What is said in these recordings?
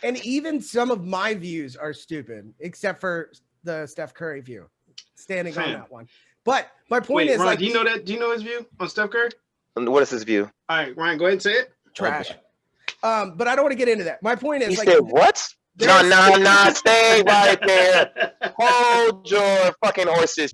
And even some of my views are stupid, except for the Steph Curry view, standing on that one. But my point is, Ron, like, do you know that? Do you know his view on Steph Curry? What is his view? All right, Ryan, go ahead and say it. Trash. But I don't want to get into that. My point is, He like, said what? No, stay right there. Hold your fucking horses.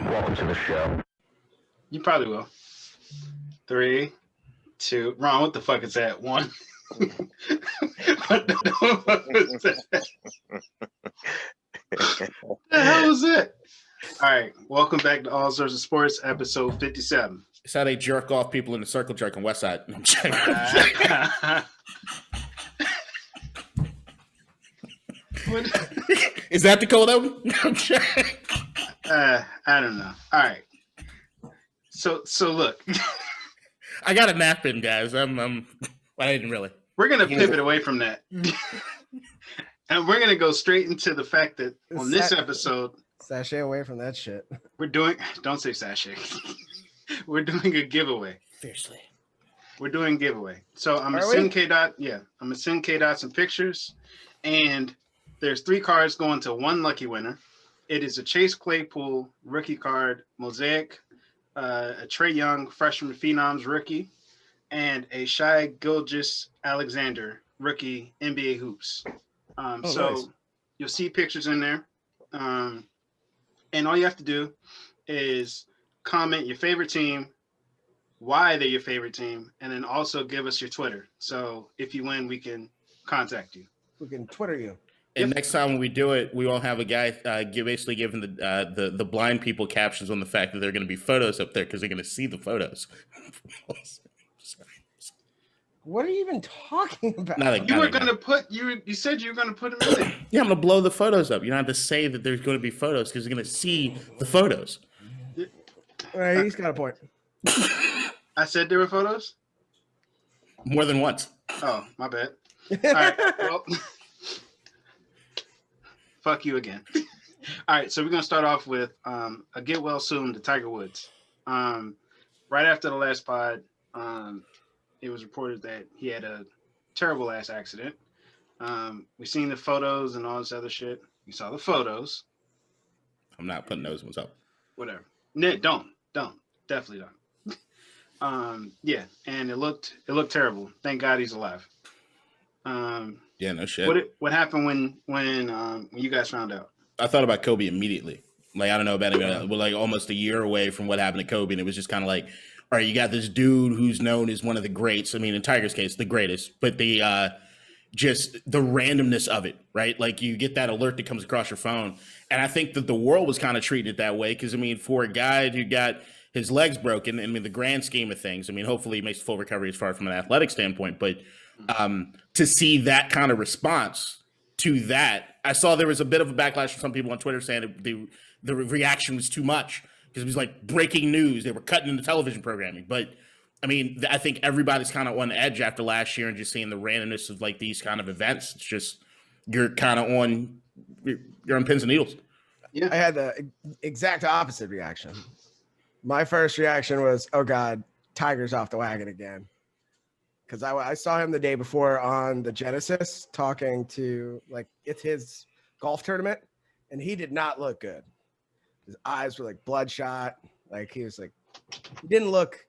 Welcome to the show. You probably will. 3, 2. Ron, what the fuck is that? 1. What the fuck is that? What the hell is it? All right, welcome back to All Sorts of Sports, episode 57. It's how they jerk off people in the circle jerk on West Side. Is that the code open? I don't know. All right. So look. I got a napkin, guys. I didn't really. We're gonna pivot away from that, and we're gonna go straight into the fact that on this episode, sashay away from that shit. We're doing. Don't say sashay. We're doing a giveaway. Fiercely. We're doing a giveaway. So I'm gonna send K-Dot. Yeah, I'm gonna send K-Dot some pictures, and there's 3 cards going to one lucky winner. It is a Chase Claypool rookie card mosaic, a Trae Young freshman phenoms rookie, and a Shai Gilgeous-Alexander rookie NBA hoops. Nice. You'll see pictures in there, and all you have to do is comment your favorite team, why they're your favorite team, and then also give us your Twitter. So if you win, we can contact you. We can Twitter you. And next time when we do it, we won't have a guy basically giving the blind people captions on the fact that there are going to be photos up there because they're going to see the photos. What are you even talking about? You said you were going to put them in there. Yeah, I'm going to blow the photos up. You don't have to say that there's going to be photos because you're going to see the photos. All right, he's got a point. I said there were photos? More than once. Oh, my bad. All right, well... Fuck you again. All right, so we're gonna start off with a get well soon to Tiger Woods. Right after the last pod, it was reported that he had a terrible ass accident. We've seen the photos and all this other shit. You saw the photos. I'm not putting those ones up. Whatever. Don't. Definitely don't. Yeah, and it looked terrible. Thank God he's alive. Yeah, no shit. What happened when you guys found out? I thought about Kobe immediately. Like, I don't know about him. We're like almost a year away from what happened to Kobe, and it was just kind of like, all right, you got this dude who's known as one of the greats. I mean, in Tiger's case, the greatest, but the just the randomness of it, right? Like, you get that alert that comes across your phone, and I think that the world was kind of treating it that way because, I mean, for a guy who got his legs broken, I mean, the grand scheme of things, I mean, hopefully he makes full recovery as far from an athletic standpoint, but to see that kind of response to that, I saw there was a bit of a backlash from some people on Twitter saying that the reaction was too much because it was like breaking news. They were cutting into television programming. But I mean, I think everybody's kind of on edge after last year and just seeing the randomness of like these kind of events. It's just you're kind of on pins and needles. Yeah, I had the exact opposite reaction. My first reaction was, "Oh God, Tiger's off the wagon again." Because I saw him the day before on the Genesis talking to, like, it's his golf tournament, and he did not look good. His eyes were like bloodshot. Like, he was like, he didn't look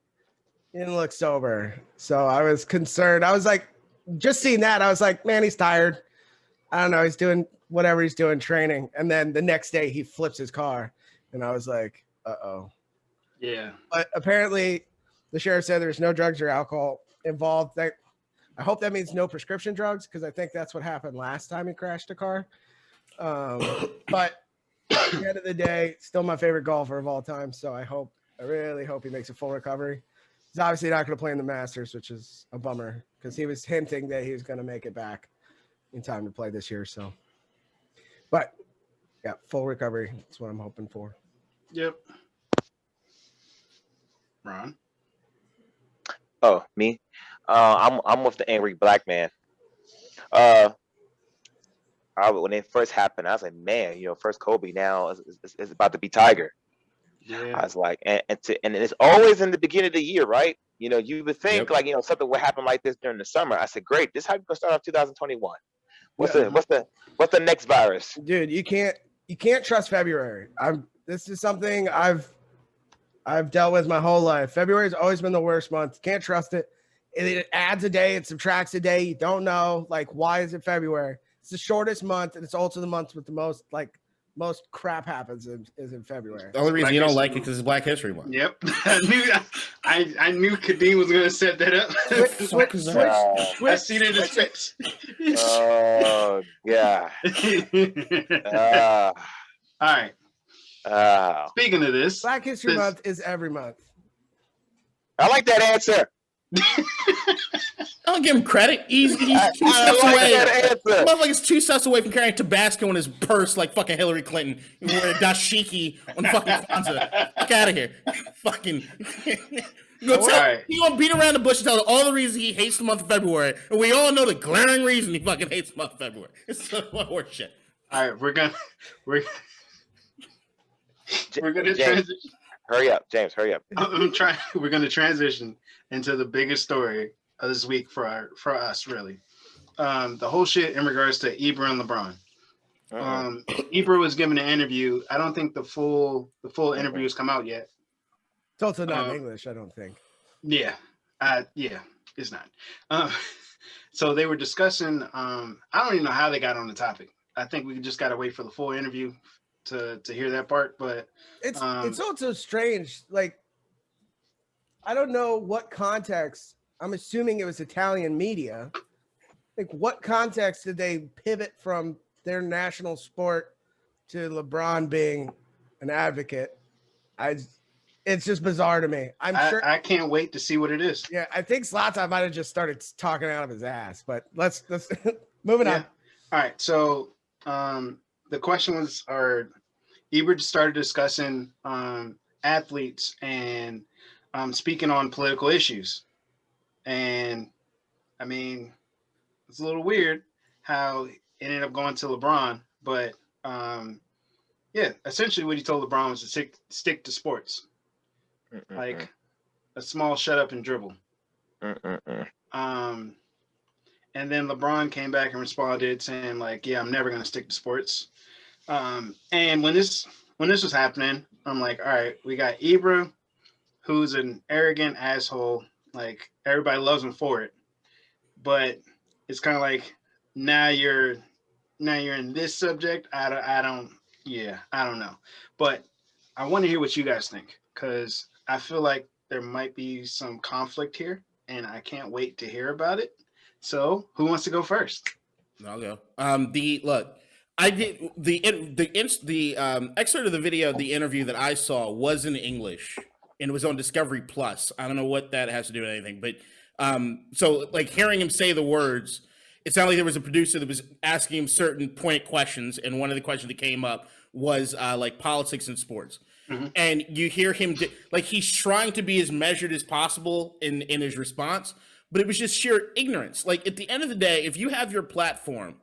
sober. So I was concerned. I was like, just seeing that, I was like, man, he's tired. I don't know. He's doing whatever he's doing training. And then the next day he flips his car, and I was like, uh-oh. Yeah. But apparently the sheriff said there's no drugs or alcohol involved. I hope that means no prescription drugs, because I think that's what happened last time he crashed a car. But at the end of the day, still my favorite golfer of all time. So I really hope he makes a full recovery. He's obviously not going to play in the Masters, which is a bummer because he was hinting that he was going to make it back in time to play this year. So, but yeah, full recovery. That's what I'm hoping for. Yep. Ron. Oh, me? I'm with the angry black man. When it first happened, I was like, man, first Kobe, now it's about to be Tiger. Yeah. I was like, and it's always in the beginning of the year, right? You would think like something would happen like this during the summer. I said, great, this is how you're gonna start off 2021. What's the next virus? Dude, you can't trust February. This is something I've dealt with my whole life. February has always been the worst month. You can't trust it. It adds a day, it subtracts a day. You don't know, like, why is it February? It's the shortest month, and it's also the month with the most crap happens is in February. The only reason you don't like it because it's Black History Month. Yep. I knew Kadeem was going to set that up. I seen it in his face. Oh, yeah. All right. Speaking of this, Black History Month is every month. I like that answer. I don't give him credit. He's 2 steps away. Motherfucker's 2 steps away from carrying Tabasco in his purse like fucking Hillary Clinton. Wearing a dashiki on fucking Kwanzaa. Fuck out of here. Fucking. You gonna beat around the bush and tell all the reasons he hates the month of February, and we all know the glaring reason he fucking hates the month of February. It's horse shit. All right, we're gonna transition. Hurry up, James. Hurry up. We're gonna transition into the biggest story of this week for us, really. The whole shit in regards to Ibra and LeBron. Ibra was given an interview. I don't think the full interview has come out yet. It's also not in English, I don't think. Yeah, it's not. So they were discussing. I don't even know how they got on the topic. I think we just got to wait for the full interview to hear that part. But it's also strange. Like, I don't know what context. I'm assuming it was Italian media. Like, what context did they pivot from their national sport to LeBron being an advocate? It's just bizarre to me. I can't wait to see what it is. Yeah, I think Zlatan might have just started talking out of his ass. But let's moving on. All right. So the question was, Ibra just started discussing athletes and speaking on political issues. And I mean, it's a little weird how it ended up going to LeBron, but essentially what he told LeBron was to stick to sports. Like a small shut up and dribble. And then LeBron came back and responded saying like, yeah, I'm never going to stick to sports. And when this was happening, I'm like, all right, we got Ibra, who's an arrogant asshole. Like, everybody loves him for it, but it's kind of like now you're in this subject. I don't know, but I want to hear what you guys think, because I feel like there might be some conflict here, and I can't wait to hear about it. So, who wants to go first? I'll go. I did the excerpt of the video, the interview that I saw was in English, and it was on Discovery Plus. I don't know what that has to do with anything, but so like hearing him say the words, it sounded like there was a producer that was asking him certain pointed questions, and one of the questions that came up was like politics and sports. Mm-hmm. And you hear him like he's trying to be as measured as possible in his response, but it was just sheer ignorance. Like, at the end of the day, if you have your platform,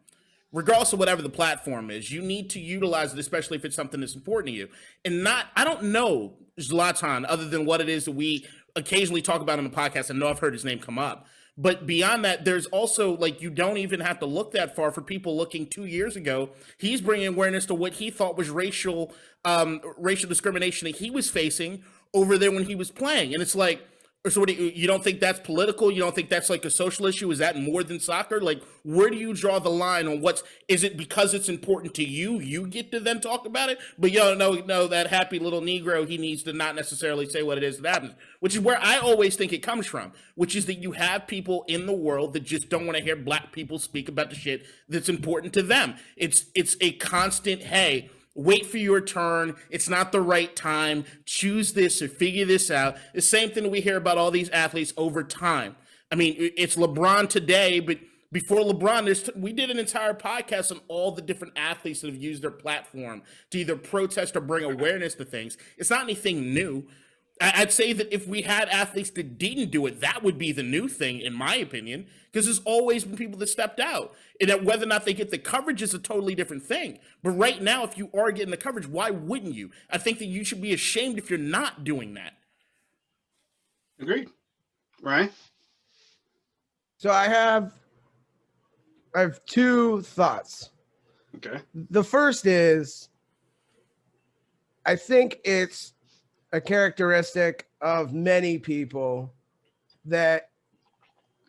regardless of whatever the platform is, you need to utilize it, especially if it's something that's important to you. And I don't know Zlatan other than what it is that we occasionally talk about on the podcast. I know I've heard his name come up. But beyond that, there's also, like, you don't even have to look that far for people looking 2 years ago. He's bringing awareness to what he thought was racial discrimination that he was facing over there when he was playing. And it's like, so what you don't think that's political? You don't think that's like a social issue? Is that more than soccer? Like, where do you draw the line on is it because it's important to you? You get to then talk about it? But no, that happy little Negro, he needs to not necessarily say what it is that happens, which is where I always think it comes from, which is that you have people in the world that just don't want to hear black people speak about the shit that's important to them. It's a constant, hey, Wait for your turn. It's not the right time. Choose this or figure this out. The same thing we hear about all these athletes over time. I mean, it's LeBron today, but before LeBron, we did an entire podcast on all the different athletes that have used their platform to either protest or bring awareness to things. It's not anything new. I'd say that if we had athletes that didn't do it, that would be the new thing, in my opinion, because there's always been people that stepped out. And that whether or not they get the coverage is a totally different thing. But right now, if you are getting the coverage, why wouldn't you? I think that you should be ashamed if you're not doing that. Agreed. Right. So I have two thoughts. Okay. The first is, I think it's a characteristic of many people that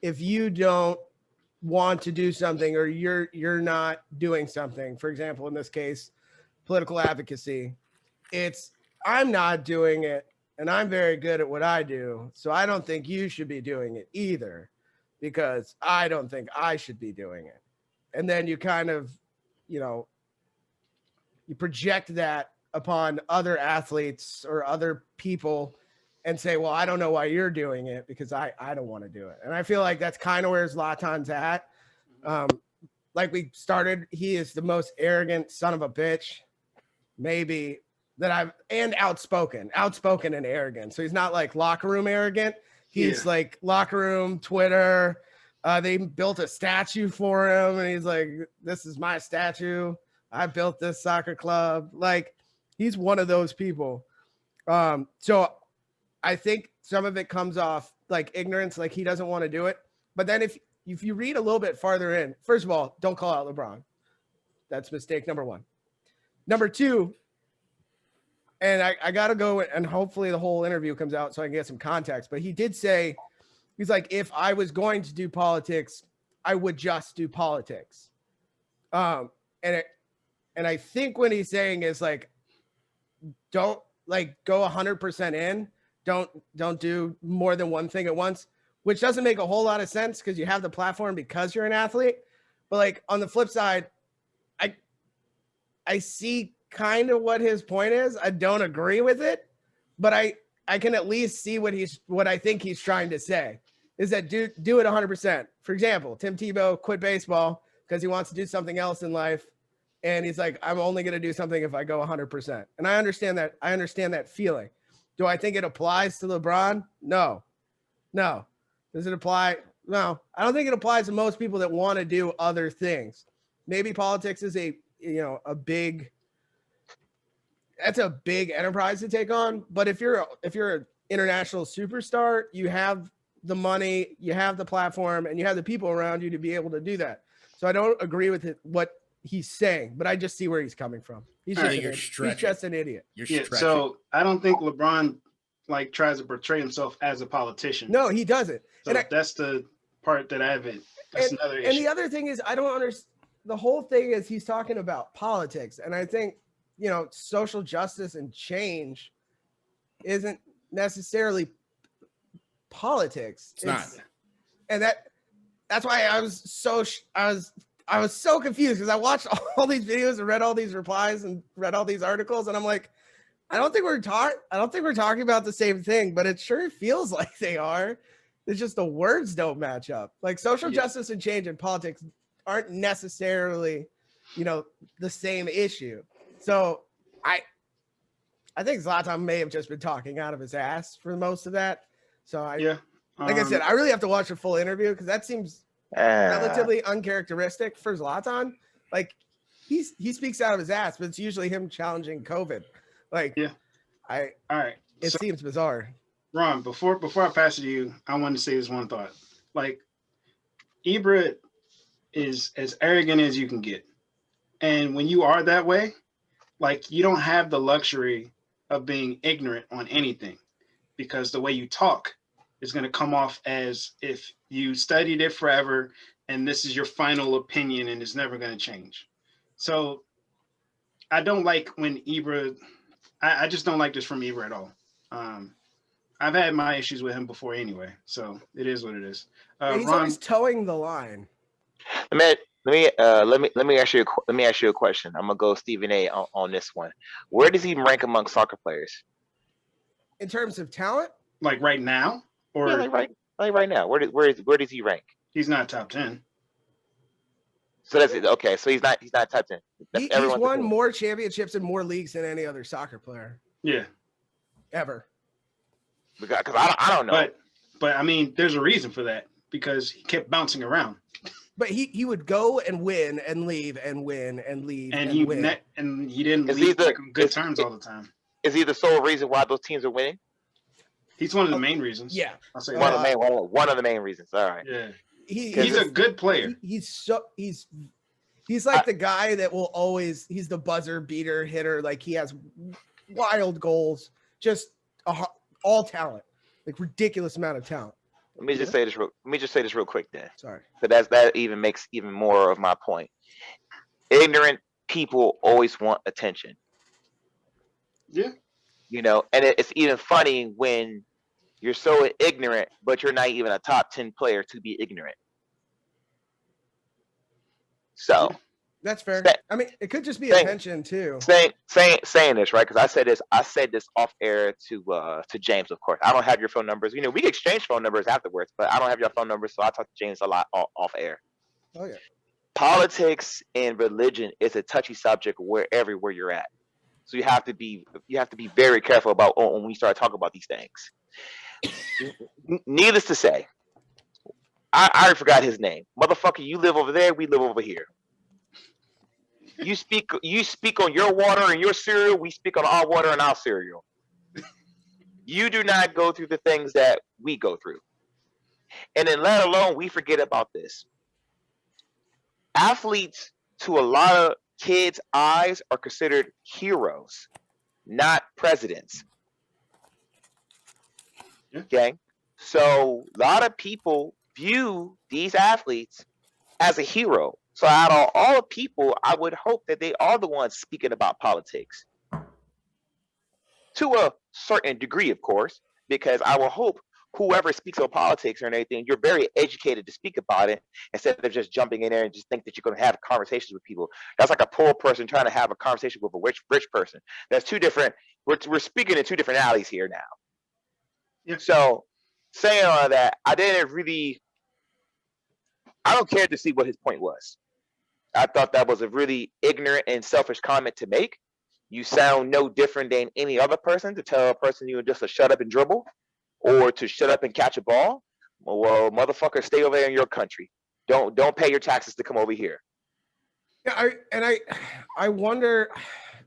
if you don't want to do something or you're not doing something, for example, in this case, political advocacy, it's I'm not doing it and I'm very good at what I do, so I don't think you should be doing it either because I don't think I should be doing it. And then you kind of, you project that upon other athletes or other people and say, well, I don't know why you're doing it because I don't want to do it. And I feel like that's kind of where Zlatan's at. Like we started, he is the most arrogant son of a bitch, maybe that and outspoken and arrogant. So he's not like locker room arrogant. He's like locker room, Twitter. They built a statue for him and he's like, this is my statue. I built this soccer club. Like, he's one of those people. So I think some of it comes off like ignorance, like he doesn't want to do it. But then if you read a little bit farther in, first of all, don't call out LeBron. That's mistake number one. Number two, and I got to go and hopefully the whole interview comes out so I can get some context. But he did say, he's like, if I was going to do politics, I would just do politics. And I think what he's saying is like, don't like go 100% in. Don't do more than one thing at once, which doesn't make a whole lot of sense because you have the platform because you're an athlete. But like on the flip side, I see kind of what his point is. I don't agree with it, but I can at least see what I think he's trying to say is that do it 100%. For example, Tim Tebow quit baseball because he wants to do something else in life. And he's like, I'm only going to do something if I go 100%. And I understand that. I understand that feeling. Do I think it applies to LeBron? No. Does it apply? No, I don't think it applies to most people that want to do other things. Maybe politics is that's a big enterprise to take on. But if you're an international superstar, you have the money, you have the platform, and you have the people around you to be able to do that. So I don't agree with what he's saying, but I just see where he's coming from. He's just an idiot. So I don't think LeBron like tries to portray himself as a politician. No, he doesn't. So that's the part that I haven't. That's another issue. And the other thing is, I don't understand. The whole thing is he's talking about politics, and I think social justice and change isn't necessarily politics. It's not. And that's why I was so confused because I watched all these videos and read all these replies and read all these articles, and I'm like, I don't think we're talking about the same thing, but it sure feels like they are. It's just the words don't match up. Like social justice and change and politics aren't necessarily, the same issue. So I think Zlatan may have just been talking out of his ass for most of that. So like I said, I really have to watch a full interview because that seems relatively uncharacteristic for Zlatan. Like he speaks out of his ass, but it's usually him challenging COVID. Like, all right. It seems bizarre. Ron, before I pass it to you, I want to say this one thought. Like, Ibra is as arrogant as you can get. And when you are that way, like, you don't have the luxury of being ignorant on anything because the way you talk is going to come off as if you studied it forever and this is your final opinion and it's never going to change. So I don't like when Ibra, I just don't like this from Ibra at all. I've had my issues with him before anyway, so it is what it is. He's always towing the line. Let me ask you a question. I'm gonna go Stephen A on this one. Where does he rank among soccer players? In terms of talent, like right now, or right now. Where does he rank? He's not top 10. So that's it. Okay. So he's not top 10. He's won more championships and more leagues than any other soccer player. Yeah. Ever. Because I don't know. But I mean, there's a reason for that because he kept bouncing around. But he would go and win and leave and win and leave and win. And he didn't leave on good terms all the time. Is he the sole reason why those teams are winning? He's one of the main reasons. Yeah, I'll say one of the main reasons. All right. Yeah, he's a good player. He's like the guy that will always. He's the buzzer beater hitter. Like he has wild goals. Just all talent, like ridiculous amount of talent. Let me just say this real quick then. Sorry. So that even makes even more of my point. Ignorant people always want attention. Yeah. You know, and it's even funny when you're so ignorant, but you're not even a top 10 player to be ignorant. So that's fair. I mean, it could just be attention too. Saying this, right? Because I said this off air to James, of course. I don't have your phone numbers. You know, we can exchange phone numbers afterwards, but I don't have your phone numbers, so I talk to James a lot off air. Oh yeah. Politics and religion is a touchy subject everywhere you're at. So you have to be very careful about when we start talking about these things. Needless to say, I forgot his name. Motherfucker, you live over there, we live over here. You speak on your water and your cereal, we speak on our water and our cereal. You do not go through the things that we go through. And then let alone we forget about this. Athletes, to a lot of kids' eyes, are considered heroes, not presidents. Yeah. Okay? So a lot of people view these athletes as a hero. So out of all the people, I would hope that they are the ones speaking about politics. To a certain degree, of course, because I will hope whoever speaks on politics or anything, you're very educated to speak about it instead of just jumping in there and just think that you're going to have conversations with people. That's like a poor person trying to have a conversation with a rich person. That's two different. We're speaking in two different alleys here now. Yeah. So saying all that, I don't care to see what his point was. I thought that was a really ignorant and selfish comment to make. You sound no different than any other person to tell a person you just to shut up and dribble or to shut up and catch a ball. Well, motherfucker, stay over there in your country. Don't pay your taxes to come over here. Yeah, I wonder,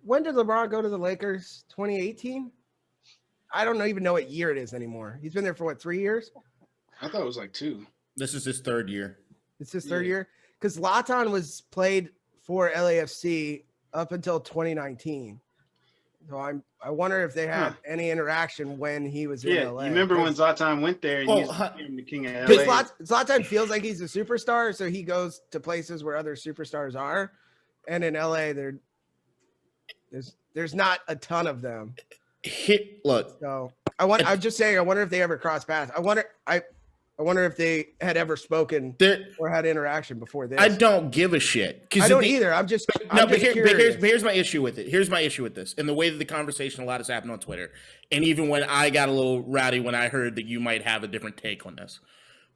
when did LeBron go to the Lakers? 2018? I don't even know what year it is anymore. He's been there for 3 years? I thought it was like 2. This is his third year. It's his third year? Because Zlatan was played for LAFC up until 2019. So I wonder if they had any interaction when he was in LA. You remember when Zlatan went there and he became the king of LA? Zlatan feels like he's a superstar, so he goes to places where other superstars are. And in LA, there's not a ton of them. Look. So I'm just saying, I wonder if they ever crossed paths. I wonder if they had ever spoken or had interaction before this. I don't give a shit. I don't either. Here's my issue with it. Here's my issue with this. And the way that the conversation a lot has happened on Twitter, and even when I got a little rowdy when I heard that you might have a different take on this,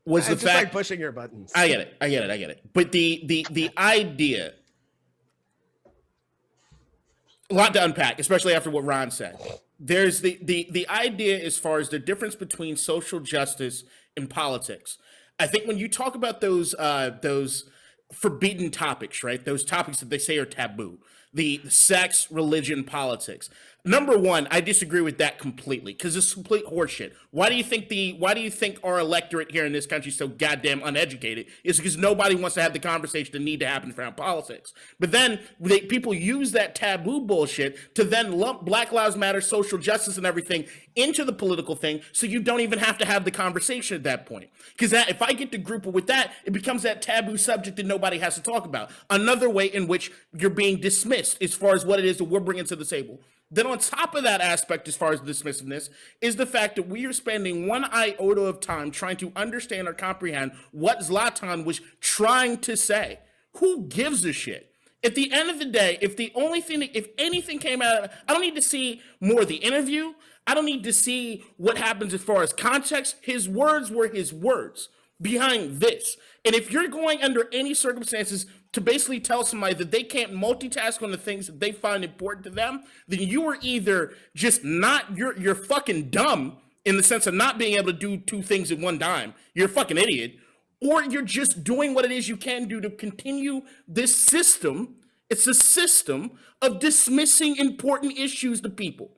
was the fact like pushing your buttons. I get it. But the idea, a lot to unpack, especially after what Ron said. There's the idea as far as the difference between social justice and politics. I think when you talk about those forbidden topics, right? Those topics that they say are taboo, the sex, religion, politics. Number one, I disagree with that completely because it's complete horseshit. Why do you think our electorate here in this country is so goddamn uneducated? It's because nobody wants to have the conversation that need to happen around politics. But then people use that taboo bullshit to then lump Black Lives Matter, social justice, and everything into the political thing, so you don't even have to have the conversation at that point. Because if I get to group it with that, it becomes that taboo subject that nobody has to talk about. Another way in which you're being dismissed as far as what it is that we're bringing to the table. Then on top of that aspect, as far as dismissiveness, is the fact that we are spending one iota of time trying to understand or comprehend what Zlatan was trying to say. Who gives a shit? At the end of the day, if anything came out, I don't need to see more of the interview. I don't need to see what happens as far as context. His words were his words behind this. And if you're going under any circumstances to basically tell somebody that they can't multitask on the things that they find important to them, then you are either just not, you're fucking dumb in the sense of not being able to do two things at one time. You're a fucking idiot. Or you're just doing what it is you can do to continue this system. It's a system of dismissing important issues to people.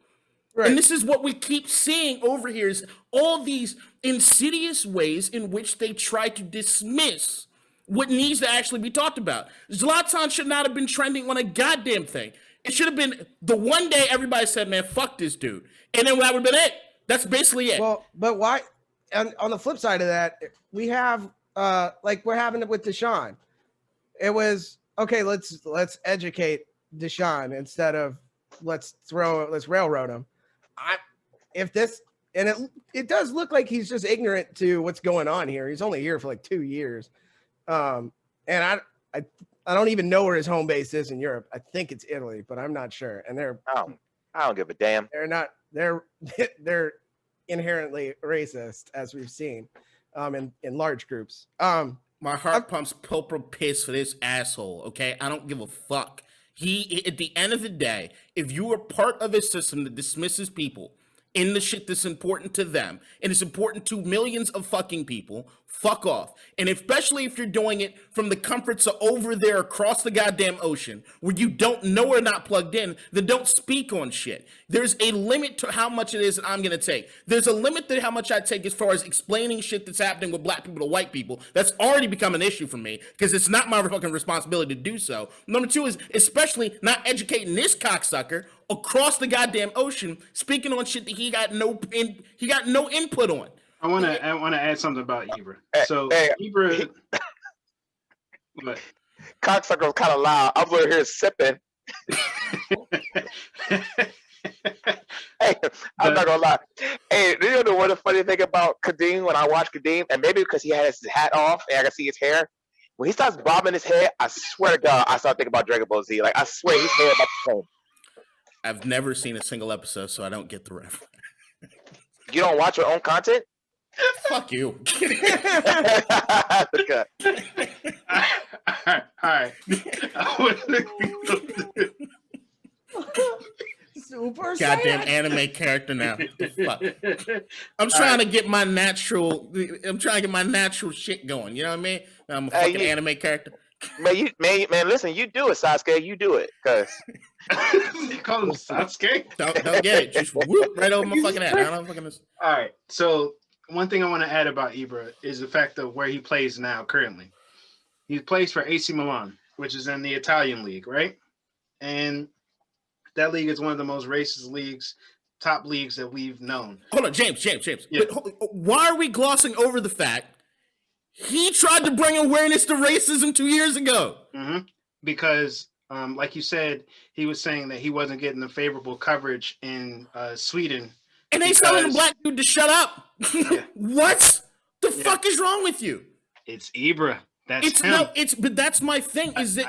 Right. And this is what we keep seeing over here is all these insidious ways in which they try to dismiss what needs to actually be talked about. Zlatan should not have been trending on a goddamn thing. It should have been the one day everybody said, man, fuck this dude. And then that would have been it. That's basically it. Well, but why? On the flip side of that, we have, like we're having it with Deshaun. It was, okay, let's educate Deshaun instead of let's railroad him. It does look like he's just ignorant to what's going on here. He's only here for like 2 years. And I don't even know where his home base is in Europe. I think it's Italy, but I'm not sure. And I don't give a damn. They're inherently racist, as we've seen in large groups. My heart pumps pulper piss for this asshole, okay? I don't give a fuck. At the end of the day, if you are part of a system that dismisses people in the shit that's important to them, and it's important to millions of fucking people, fuck off. And especially if you're doing it from the comforts of over there across the goddamn ocean, where you don't know or not plugged in, then don't speak on shit. There's a limit to how much it is that I'm going to take. There's a limit to how much I take as far as explaining shit that's happening with black people to white people. That's already become an issue for me, because it's not my fucking responsibility to do so. Number two is especially not educating this cocksucker across the goddamn ocean, speaking on shit that he got no input on. I want to add something about Ibra. So Ibra, what? Cocksucker was kind of loud. I'm over here sipping. Hey, I'm not gonna lie. Hey, you know what the funny thing about Kadeem when I watch Kadeem, and maybe because he has his hat off and I can see his hair. When he starts bobbing his head, I swear to God, I start thinking about Dragon Ball Z. Like I swear his hair about the same. I've never seen a single episode, so I don't get the reference. You don't watch your own content? Fuck you. All right. Super goddamn sad. anime character now. The fuck? I'm trying to get my natural shit going. You know what I mean? I'm a fucking anime character. Man, listen, you do it, Sasuke. You do it, cause you call him Sasuke. Don't get it. Just whoop right over my fucking head. I don't fucking. All right. So one thing I want to add about Ibra is the fact of where he plays now currently. He plays for AC Milan, which is in the Italian league, right? And that league is one of the most racist leagues, top leagues that we've known. Hold on, James. Yeah. But why are we glossing over the fact he tried to bring awareness to racism 2 years ago? Mm-hmm. Because, like you said, he was saying that he wasn't getting the favorable coverage in Sweden. And they telling the black dude to shut up. Yeah. What the fuck is wrong with you? It's Ibra. That's him. But that's my thing. Is that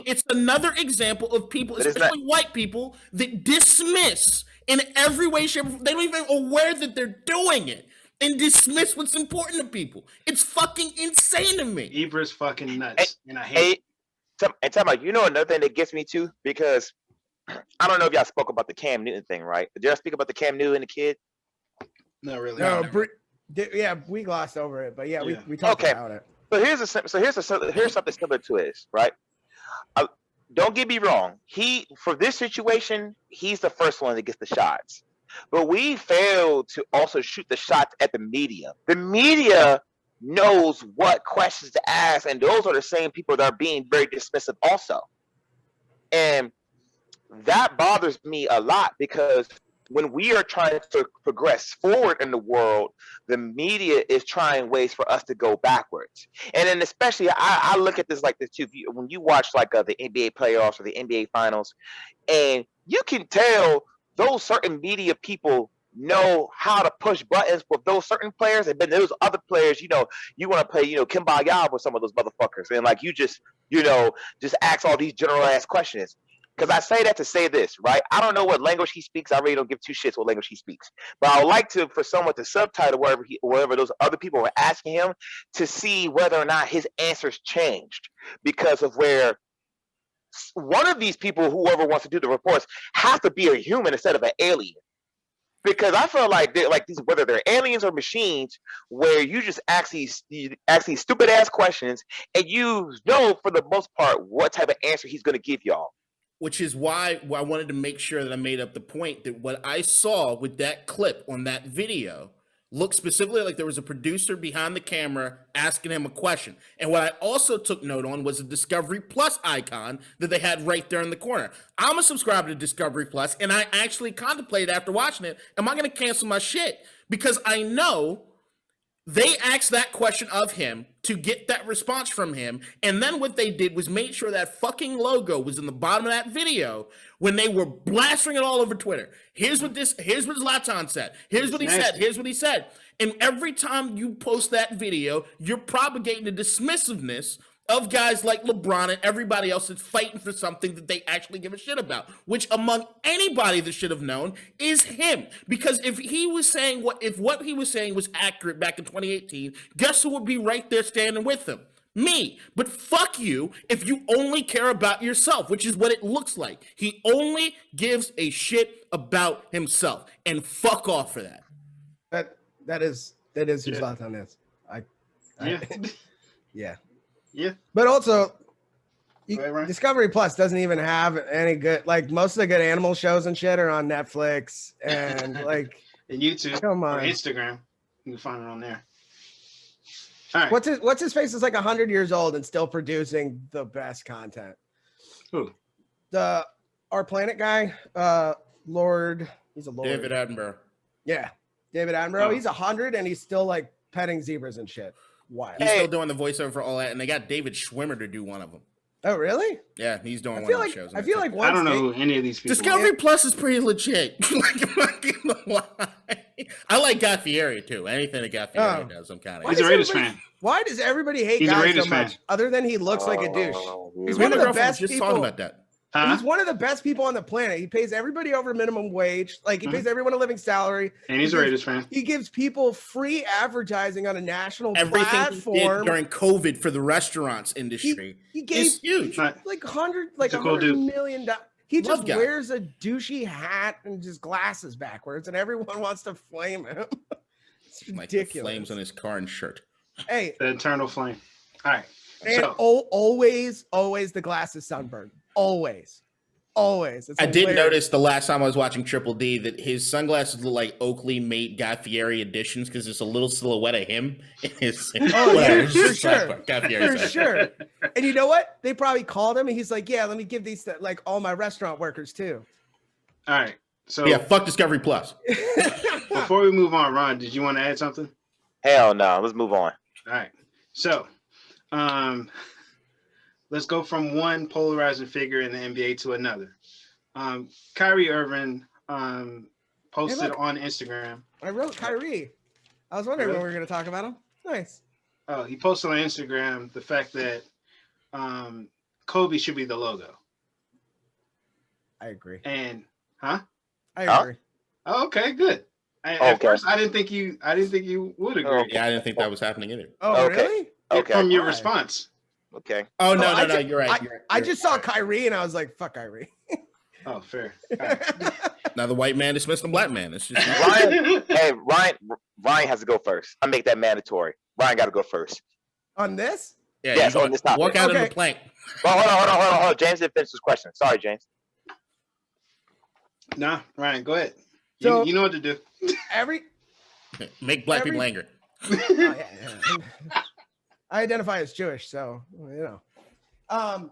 it's another example of people, especially white people, that dismiss in every way, shape, or form. They don't even aware that they're doing it. And dismiss what's important to people. It's fucking insane to me. Ibra's fucking nuts, and I hate it. And tell me, you know another thing that gets me too? Because I don't know if y'all spoke about the Cam Newton thing, right? Did y'all speak about the Cam Newton and the kid? Not really. No, we glossed over it, but we talked about it. So here's something similar to this, right? Don't get me wrong. For this situation, he's the first one that gets the shots. But we failed to also shoot the shots at the media. The media knows what questions to ask, and those are the same people that are being very dismissive also. And that bothers me a lot, because when we are trying to progress forward in the world, the media is trying ways for us to go backwards. And then especially, I look at this like this too. When you watch like the NBA playoffs or the NBA finals, and you can tell those certain media people know how to push buttons with those certain players, and then those other players, you want to play, kumbaya with some of those motherfuckers, and like you just ask all these general ass questions. Because I say that to say this, right? I don't know what language he speaks. I really don't give two shits what language he speaks. But I would like for someone to subtitle wherever those other people were asking him, to see whether or not his answers changed because of where one of these people, whoever wants to do the reports, have to be a human instead of an alien. Because I feel like these, whether they're aliens or machines, where you just ask these stupid ass questions, and you know for the most part what type of answer he's going to give y'all. Which is why I wanted to make sure that I made up the point that what I saw with that clip on that video looked specifically like there was a producer behind the camera asking him a question. And what I also took note on was a Discovery Plus icon that they had right there in the corner. I'm a subscriber to Discovery Plus, and I actually contemplated after watching it, am I going to cancel my shit? Because I know they asked that question of him to get that response from him, and then what they did was make sure that fucking logo was in the bottom of that video when they were blasting it all over Twitter. Here's what Zlatan said. Here's what he said. Here's what he said. And every time you post that video, you're propagating the dismissiveness of guys like LeBron and everybody else that's fighting for something that they actually give a shit about, which among anybody that should have known is him. Because if he was saying what he was saying was accurate back in 2018, guess who would be right there standing with him? Me. But fuck you if you only care about yourself, which is what it looks like. He only gives a shit about himself, and fuck off for that. That is who Zlatan is. Yeah. Yeah. But also, Discovery Plus doesn't even have any good, like most of the good animal shows and shit are on Netflix and like and YouTube or Instagram. You can find it on there. All right. What's his face is like 100 years old and still producing the best content. Who? Our Planet guy, Lord. He's a Lord. David Attenborough. Yeah, David Attenborough. Oh. He's 100 and he's still like petting zebras and shit. Why? He's still doing the voiceover for all that, and they got David Schwimmer to do one of them. Oh, Yeah, he's doing one of the shows. I feel like I don't know who any of these people Discovery Plus is pretty legit. I like Guy Fieri too. Anything that Guy Fieri does, I'm kind of. He's a Raiders fan. Why does everybody hate Guy so much? Other than he looks like a douche. He's one of the best people. Just talking about that. He's one of the best people on the planet. He pays everybody over minimum wage. Like he pays everyone a living salary. And he's a Raiders fan. He gives people free advertising on a national platform. Everything he did during COVID for the restaurants industry. He gave huge. Like $100 million. He just wears a douchey hat and just glasses backwards, and everyone wants to flame him. It's ridiculous. Like the flames on his car and shirt. Hey, the eternal flame. All right. And always the glasses sunburned. Always. I did notice the last time I was watching Triple D that his sunglasses look like Oakley made Guy Fieri editions because there's a little silhouette of him in his. For sure. And you know what? They probably called him and he's like, "Yeah, let me give these to like all my restaurant workers too." All right. So yeah, fuck Discovery Plus. Before we move on, Ron, did you want to add something? Hell no. Let's move on. All right. So, let's go from one polarizing figure in the NBA to another. Kyrie Irving posted on Instagram. I wrote Kyrie. I was wondering when we were going to talk about him. Nice. Oh, he posted on Instagram the fact that Kobe should be the logo. I agree. And I agree. Oh, okay, good. At first, I didn't think you would agree. Yeah, I didn't think that was happening either. Oh, really? Okay. From your response. Okay. Oh no, you're right. I just saw Kyrie and I was like, "Fuck Kyrie." Oh, fair. Right. Now the white man dismissed the black man. It's just Ryan has to go first. I make that mandatory. Ryan got to go first on this. Yeah, yes, on this topic. Walk out of the plank. Well, hold on. James didn't finish his question. Sorry, James. Nah, Ryan, go ahead. So, you know what to do. Make black people angry. I identify as Jewish, so you know. I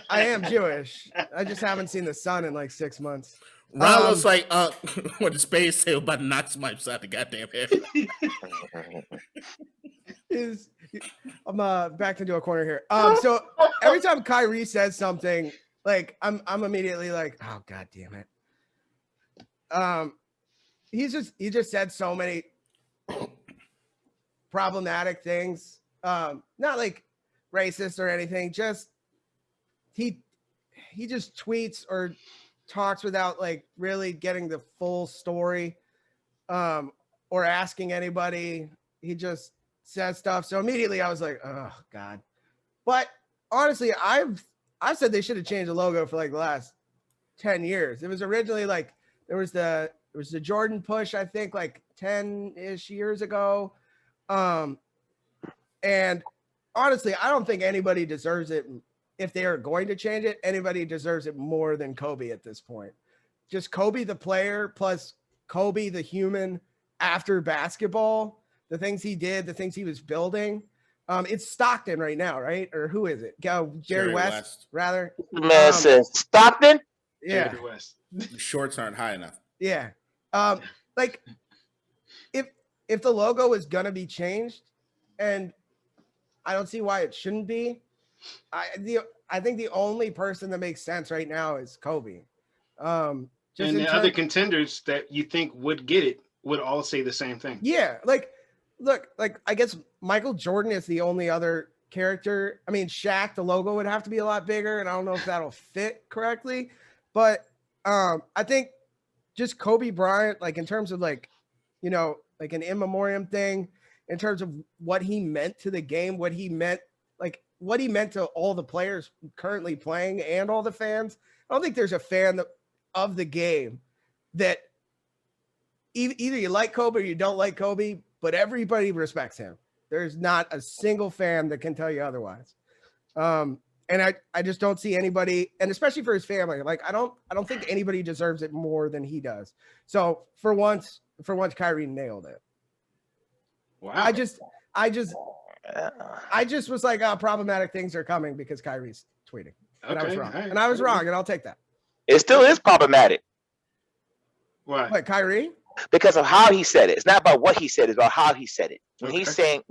am Jewish. I just haven't seen the sun in like 6 months. Ron looks like what did Space say about to knock somebody upside the goddamn head. I'm backed into a corner here. So every time Kyrie says something, Like I'm immediately like, oh god damn it. He just said so many problematic things. Not like racist or anything, just he just tweets or talks without like really getting the full story or asking anybody. He just says stuff. So immediately I was like, oh god. But honestly, I've said they should have changed the logo for like the last 10 years. It was originally like there was the Jordan push, I think like 10-ish years ago. And honestly, I don't think anybody deserves it. If they are going to change it, anybody deserves it more than Kobe at this point. Just Kobe the player plus Kobe the human after basketball, the things he did, the things he was building. It's Stockton right now, right? Or who is it? Jerry West, rather. Man says Stockton. Yeah. Jerry West. The shorts aren't high enough. Yeah. Like if the logo is gonna be changed, and I don't see why it shouldn't be. I think the only person that makes sense right now is Kobe. And the other contenders that you think would get it would all say the same thing. Yeah, like look, like I guess Michael Jordan is the only other character. I mean, Shaq, the logo would have to be a lot bigger, and I don't know if that'll fit correctly. But I think just Kobe Bryant, like in terms of like, you know, like an in memoriam thing, in terms of what he meant to the game, what he meant to all the players currently playing and all the fans. I don't think there's a fan of the game that either you like Kobe or you don't like Kobe, but everybody respects him. There's not a single fan that can tell you otherwise. And I just don't see anybody, and especially for his family, like I don't think anybody deserves it more than he does. So for once Kyrie nailed it. Wow. I just was like, problematic things are coming because Kyrie's tweeting. And I was wrong. Right. And I was wrong, and I'll take that. It still is problematic. Why? What, Kyrie? Because of how he said it. It's not about what he said, it's about how he said it. When he's saying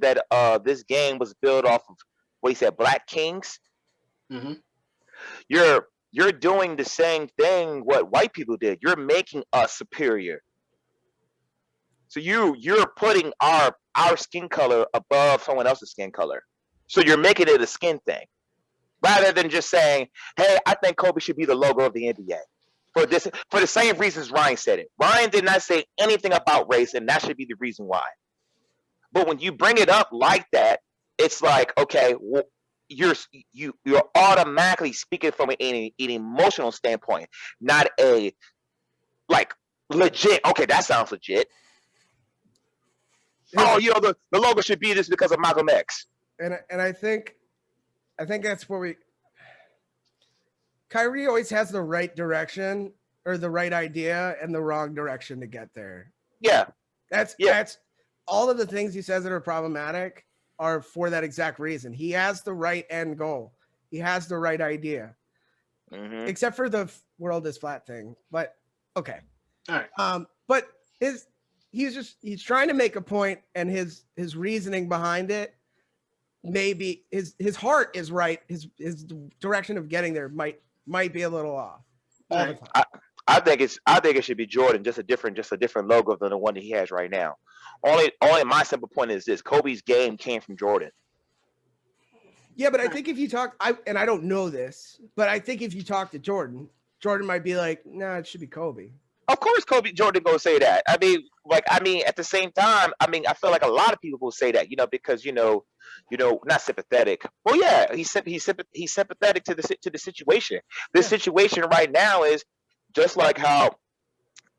that this game was built off of what he said, Black Kings, mm-hmm. You're doing the same thing what white people did. You're making us superior. So you're putting our skin color above someone else's skin color. So you're making it a skin thing. Rather than just saying, hey, I think Kobe should be the logo of the NBA. For the same reasons Ryan said it. Ryan did not say anything about race, and that should be the reason why. But when you bring it up like that, it's like, okay, well, you're automatically speaking from an emotional standpoint, not a like legit. Okay, that sounds legit. Oh, you know, the logo should be this because of Malcolm X. And I think that's where Kyrie always has the right direction or the right idea and the wrong direction to get there. Yeah. That's all of the things he says that are problematic are for that exact reason. He has the right end goal. He has the right idea. Mm-hmm. Except for the world is flat thing. But okay. All right. But he's trying to make a point, and his reasoning behind it, maybe his heart is right. His direction of getting there might be a little off. All the time. I think it should be Jordan, just a different logo than the one that he has right now. Only my simple point is this: Kobe's game came from Jordan. Yeah, but I think if you talk, I don't know this, but I think if you talk to Jordan might be like, "Nah, it should be Kobe." Of course, Jordan gonna say that. I mean, at the same time, I feel like a lot of people will say that, because not sympathetic. Well, yeah, he's sympathetic to the situation. The situation right now is just like how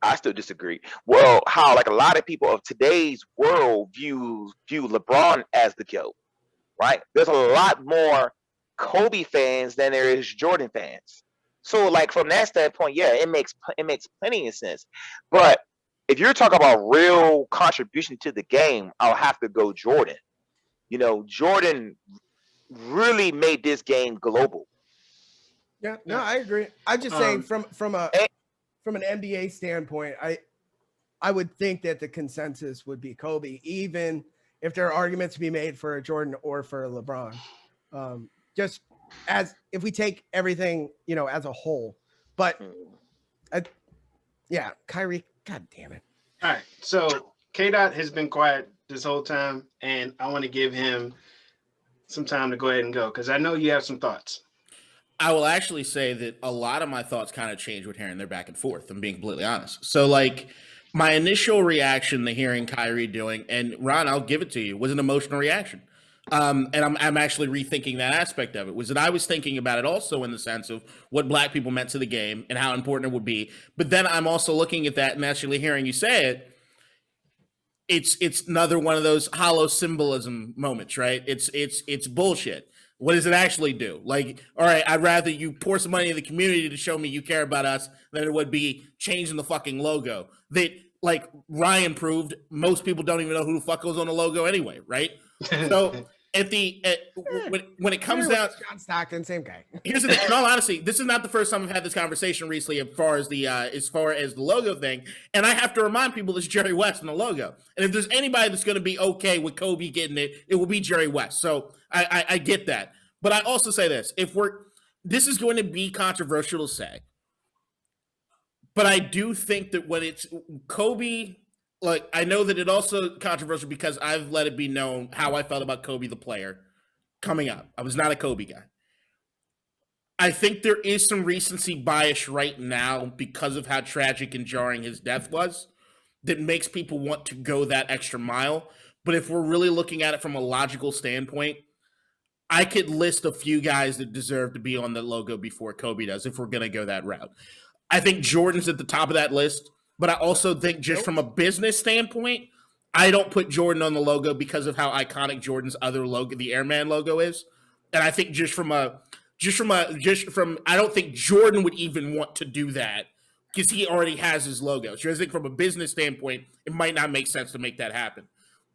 I still disagree. Well, how like a lot of people of today's world view LeBron as the GOAT, right? There's a lot more Kobe fans than there is Jordan fans. So, like from that standpoint, yeah, it makes plenty of sense. But if you're talking about real contribution to the game, I'll have to go Jordan. Jordan really made this game global. Yeah, no, I agree. I'm just saying from an NBA standpoint, I would think that the consensus would be Kobe, even if there are arguments to be made for a Jordan or for a LeBron. Just as if we take everything, as a whole. But yeah, Kyrie, god damn it. All right, so K-Dot has been quiet this whole time, and I want to give him some time to go ahead and go because I know you have some thoughts. I will actually say that a lot of my thoughts kind of change with hearing they're back and forth. I'm being completely honest. So, like, my initial reaction to hearing Kyrie doing, and Ron, I'll give it to you, was an emotional reaction. And I'm actually rethinking that aspect of it. Was that I was thinking about it also in the sense of what black people meant to the game and how important it would be. But then I'm also looking at that and actually hearing you say it. It's another one of those hollow symbolism moments, right? It's bullshit. What does it actually do? Like, all right, I'd rather you pour some money in the community to show me you care about us than it would be changing the fucking logo. That, like Ryan proved, most people don't even know who the fuck goes on the logo anyway, right? So when it comes down, John Stockton, same guy. Here's the thing. In all honesty, this is not the first time I've had this conversation recently as far as the logo thing. And I have to remind people it's Jerry West in the logo. And if there's anybody that's going to be okay with Kobe getting it, it will be Jerry West. So I get that. But I also say this: this is going to be controversial to say, but I do think that when it's Kobe. Like, I know that it also controversial because I've let it be known how I felt about Kobe the player coming up. I was not a Kobe guy. I think there is some recency bias right now because of how tragic and jarring his death was that makes people want to go that extra mile. But if we're really looking at it from a logical standpoint, I could list a few guys that deserve to be on the logo before Kobe does if we're going to go that route. I think Jordan's at the top of that list. But I also think just from a business standpoint, I don't put Jordan on the logo because of how iconic Jordan's other logo, the Airman logo, is. And I think I don't think Jordan would even want to do that because he already has his logo. So I think from a business standpoint, it might not make sense to make that happen.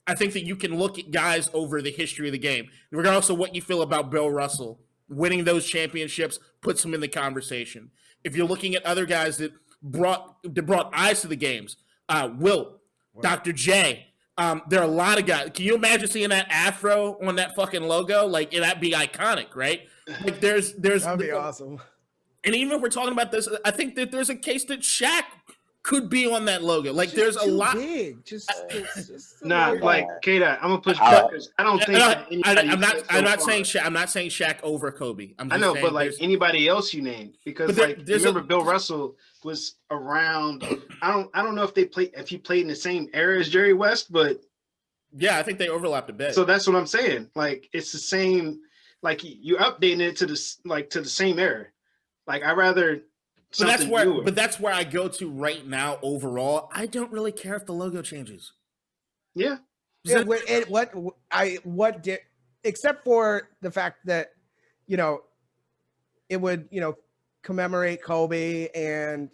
I think that you can look at guys over the history of the game, regardless of what you feel about Bill Russell, winning those championships puts him in the conversation. If you're looking at other guys that brought eyes to the games. Wilt, Dr. J. There are a lot of guys. Can you imagine seeing that afro on that fucking logo? Like, that'd be iconic, right? Like, that'd be awesome. And even if we're talking about this, I think that there's a case that Shaq could be on that logo. Like, there's a lot. Big. Just like K-Dot, I'm gonna push back because I don't think I'm not saying Shaq over Kobe. I know, but like anybody else you named, because like remember Bill Russell was around. I don't know if he played in the same era as Jerry West, but yeah, I think they overlapped a bit. So that's what I'm saying. Like, it's the same. Like, you're updating it to the same era. Like, I rather. But that's where I go to right now. Overall, I don't really care if the logo changes. Yeah. Except for the fact that, it would, commemorate Kobe and,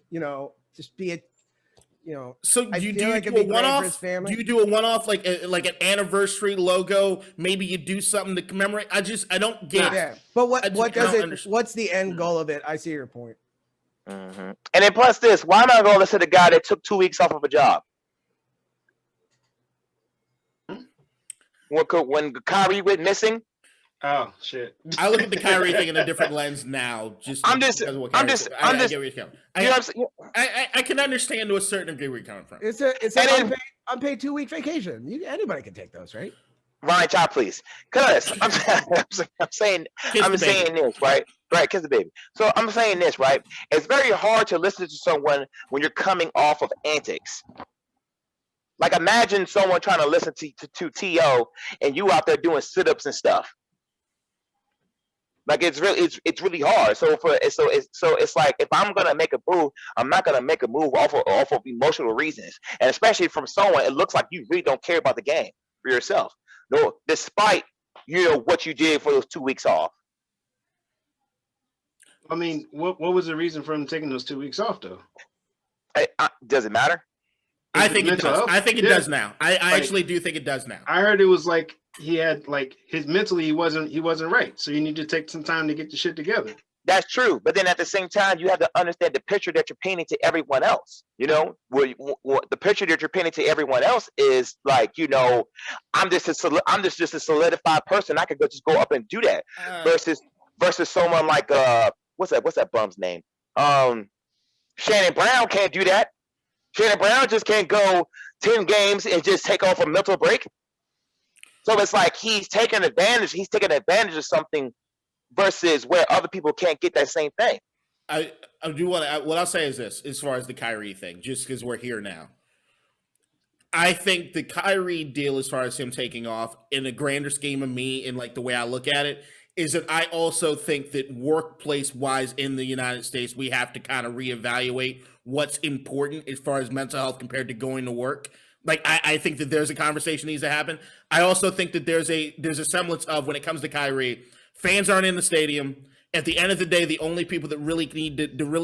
just be a, So do you do a one-off? Do you do a one-off like an anniversary logo? Maybe you do something to commemorate. I don't get it. Yeah. But what's the end goal of it? I see your point. Mm-hmm. And then plus this, why am I going to listen to the guy that took 2 weeks off of a job? When Kyrie went missing? Oh shit! I look at the Kyrie thing in a different lens now. I get where you're coming. I can understand to a certain degree where you're coming from. It's an unpaid 2-week vacation. Anybody can take those, right? Ryan, child, please. Because I'm saying this, right? Right, kiss the baby. So I'm saying this, right? It's very hard to listen to someone when you're coming off of antics. Like, imagine someone trying to listen to T.O. and you out there doing sit-ups and stuff. Like, it's really hard. So it's like, if I'm gonna make a move, I'm not gonna make a move off of emotional reasons, and especially from someone, it looks like you really don't care about the game for yourself. No, despite what you did for those 2 weeks off. I mean, what was the reason for him taking those 2 weeks off, though? Does it matter? I think it does. I think it does now. I actually do think it does now. I heard it was like he had his mentally he wasn't right, so you need to take some time to get the shit together. That's true, but then at the same time, you have to understand the picture that you're painting to everyone else. The picture that you're painting to everyone else is like, I'm just a solidified person. I could just go up and do that. versus someone like what's that bum's name? Shannon Brown can't do that. Shannon Brown just can't go 10 games and just take off a mental break. So it's like he's taking advantage of something versus where other people can't get that same thing. I do want to. What I'll say is this: as far as the Kyrie thing, just because we're here now, I think the Kyrie deal, as far as him taking off, in the grander scheme of me and like the way I look at it, is that I also think that workplace-wise in the United States, we have to kind of reevaluate what's important as far as mental health compared to going to work. Like I think that there's a conversation that needs to happen. I also think that there's a semblance of, when it comes to Kyrie, fans aren't in the stadium. At the end of the day, the only people that really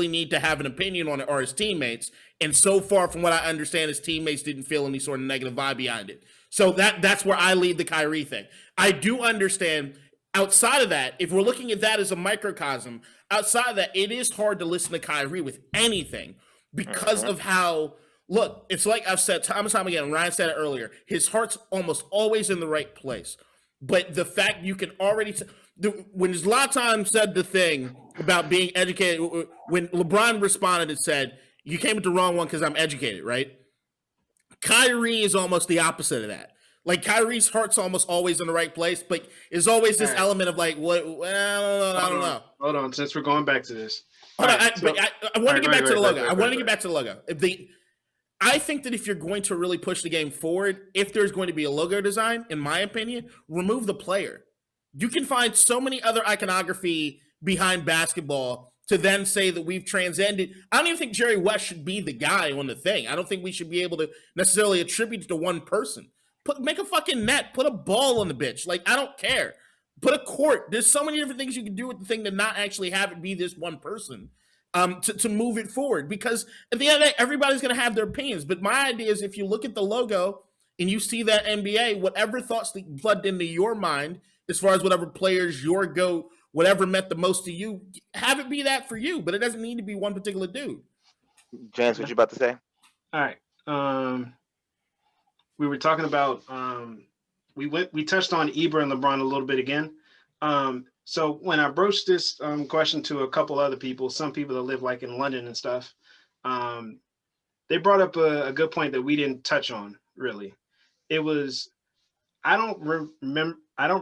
need to have an opinion on it are his teammates. And so far, from what I understand, his teammates didn't feel any sort of negative vibe behind it. So that's where I lead the Kyrie thing. I do understand. Outside of that, if we're looking at that as a microcosm, outside of that, it is hard to listen to Kyrie with anything because of how. Look, it's like I've said time and time again, Ryan said it earlier, his heart's almost always in the right place. But the fact you can already when Zlatan said the thing about being educated, when LeBron responded and said, you came with the wrong one because I'm educated, right? Kyrie is almost the opposite of that. Like, Kyrie's heart's almost always in the right place, but there's always this element of like, what? Well, I don't know. Hold on, since we're going back to this. I want to get back to the logo. I want to get back to the logo. I think that if you're going to really push the game forward, if there's going to be a logo design, in my opinion, remove the player. You can find so many other iconography behind basketball to then say that we've transcended. I don't even think Jerry West should be the guy on the thing. I don't think we should be able to necessarily attribute it to one person. Make a fucking net. Put a ball on the bitch. Like, I don't care. Put a court. There's so many different things you can do with the thing to not actually have it be this one person. To move it forward, because at the end of the day, everybody's going to have their opinions. But my idea is, if you look at the logo and you see that NBA, whatever thoughts that flood into your mind, as far as whatever players your GOAT, whatever meant the most to you, have it be that for you. But it doesn't need to be one particular dude. James, what you about to say? All right. We were talking about we touched on Ibra and LeBron a little bit again. So when I broached this question to a couple other people, some people that live like in London and stuff, they brought up a good point that we didn't touch on really. It was, I don't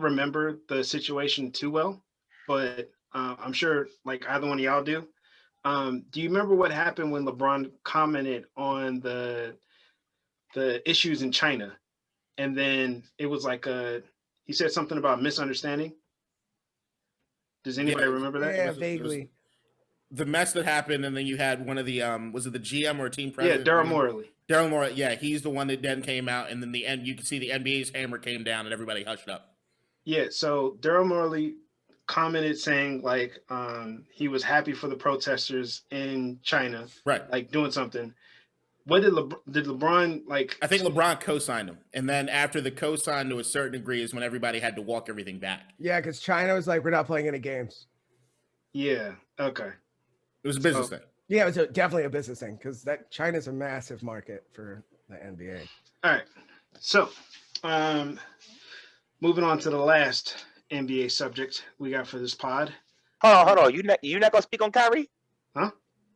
remember the situation too well, but I'm sure like either one of y'all do. Do you remember what happened when LeBron commented on the issues in China, and then it was like he said something about misunderstanding? Does anybody remember that? Yeah, vaguely. The mess that happened, and then you had one of the was it the GM or team president? Yeah, Daryl Morey. Daryl Morey, yeah, he's the one that then came out, and then the end you can see the NBA's hammer came down, and everybody hushed up. Yeah, so Daryl Morey commented saying like he was happy for the protesters in China, right? Like doing something. What did LeBron like? I think LeBron co-signed him, and then after the co-sign to a certain degree is when everybody had to walk everything back. Yeah, because China was like, we're not playing any games. Yeah. Okay. It was a business thing. Yeah, it was definitely a business thing because China's a massive market for the NBA. All right. So, moving on to the last NBA subject we got for this pod. Hold on. You not gonna speak on Kyrie? Huh?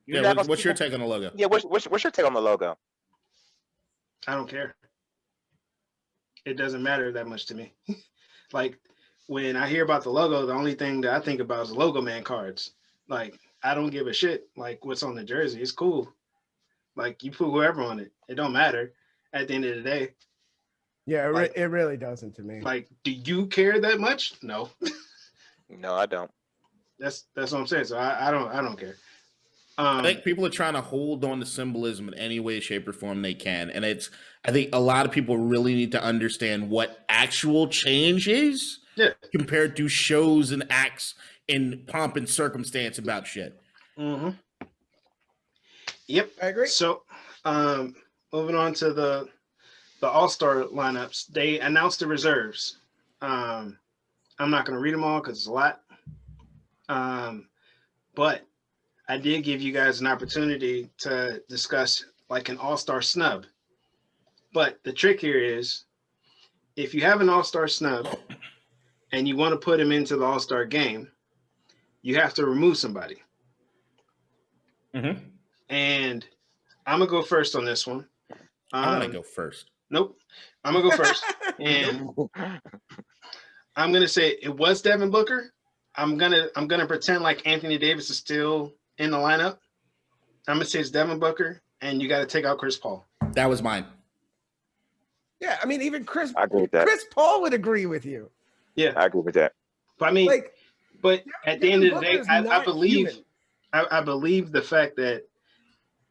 Yeah, what's your take on the logo? Yeah, what's your take on the logo? I don't care. It doesn't matter that much to me. Like, when I hear about the logo, the only thing that I think about is logo man cards. Like, I don't give a shit like what's on the jersey. It's cool. Like, you put whoever on it. It don't matter at the end of the day. Yeah, like, it really doesn't to me. Like, do you care that much? No. No, I don't. That's what I'm saying. So I don't care. I think people are trying to hold on to symbolism in any way, shape, or form they can. And I think a lot of people really need to understand what actual change is compared to shows and acts in pomp and circumstance about shit. Mm-hmm. Yep. I agree. So moving on to the All-Star lineups, they announced the reserves. I'm not going to read them all because it's a lot. But I did give you guys an opportunity to discuss like an all-star snub. But the trick here is, if you have an all-star snub and you want to put him into the all-star game, you have to remove somebody. Mm-hmm. And I'm gonna go first on this one. I want to go first. Nope. I'm gonna go first. And I'm gonna say it was Devin Booker. I'm gonna pretend like Anthony Davis is still in the lineup. I'm gonna say it's Devin Booker, and you got to take out Chris Paul. That was mine. Yeah, I mean, even Chris Paul would agree with you. Yeah, I agree with that. But I mean, but at the end of the day, I believe the fact that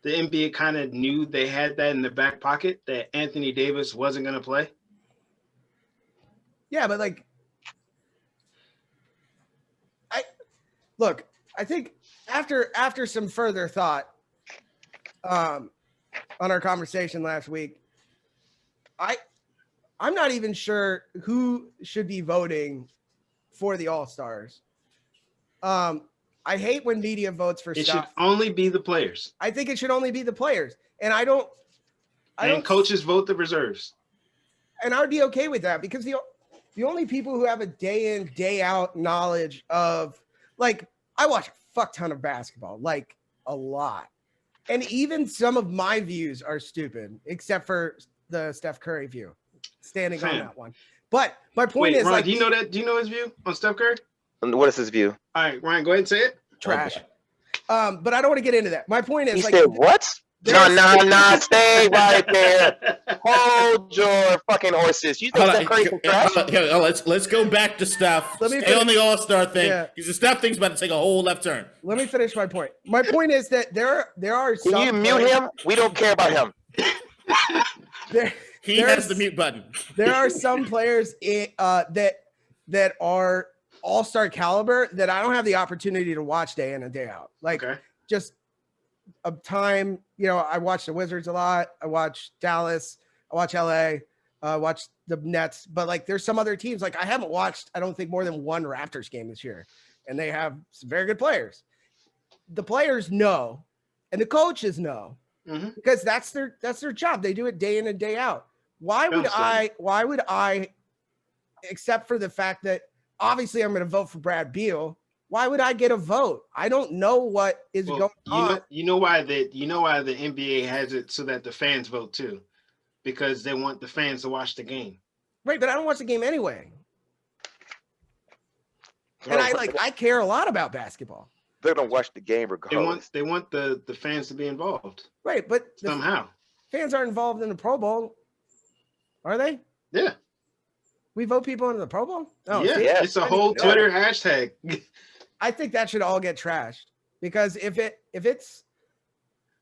the NBA kind of knew they had that in the back pocket, that Anthony Davis wasn't going to play. Yeah, but I think after some further thought on our conversation last week, I'm not even sure who should be voting for the All-Stars. I hate when media votes for stuff. It should only be the players. I think it should only be the players. And coaches vote the reserves. And I would be okay with that because the only people who have a day in, day out knowledge of, like, I watch a fuck ton of basketball, like a lot. And even some of my views are stupid, except for the Steph Curry view, standing on that one. But my point is, Ron, like, do you know that? Do you know his view on Steph Curry? What is his view? All right, Ryan, go ahead and say it. Trash. But I don't want to get into that. My point is, He like, said what? No, stay right there. Hold your fucking horses. You think Steph Curry's trash? Let's go back to Steph. Stay on the All-Star thing. Because the Steph thing's about to take a whole left turn. Let me finish my point. My point is that there are some. Can you mute him? We don't care about him. He has the mute button. There are some players that are All-Star caliber that I don't have the opportunity to watch day in and day out. Like, just a time, I watch the Wizards a lot. I watch Dallas. I watch LA. I watch the Nets. But, like, there's some other teams. Like, I haven't watched, I don't think, more than one Raptors game this year. And they have some very good players. The players know, and the coaches know, because that's their job. They do it day in and day out. Why would I, except for the fact that obviously I'm going to vote for Brad Beal, why would I get a vote? I don't know what is going on. You know why the NBA has it so that the fans vote too, because they want the fans to watch the game. Right, but I don't watch the game anyway. And I care a lot about basketball. They're gonna watch the game regardless. They want the fans to be involved. Right, but somehow fans aren't involved in the Pro Bowl, are they? Yeah. We vote people into the Pro Bowl? Oh, yeah. It's a whole Twitter hashtag. I think that should all get trashed because if it's.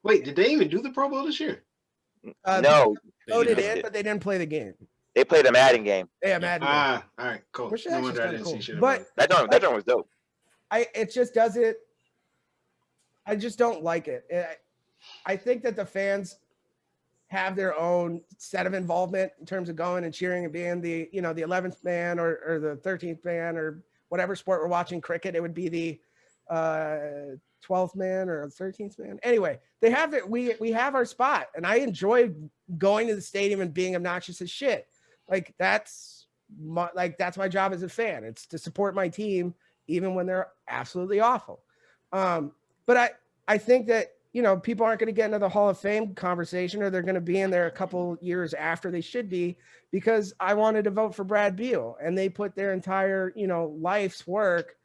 Wait, did they even do the Pro Bowl this year? No. They voted in, but they didn't play the game. They played a Madden game. Yeah, Madden game. All right, cool. No wonder I didn't see shit about it. That joint was dope. It just doesn't. I just don't like it. I think that the fans have their own set of involvement in terms of going and cheering and being the 11th man or the 13th man or whatever sport we're watching. Cricket, it would be the 12th man or 13th man. Anyway, they have it. We have our spot, and I enjoy going to the stadium and being obnoxious as shit. Like that's my job as a fan. It's to support my team even when they're absolutely awful. But I think that people aren't going to get into the Hall of Fame conversation, or they're going to be in there a couple years after they should be, because I wanted to vote for Brad Beal and they put their entire, life's work,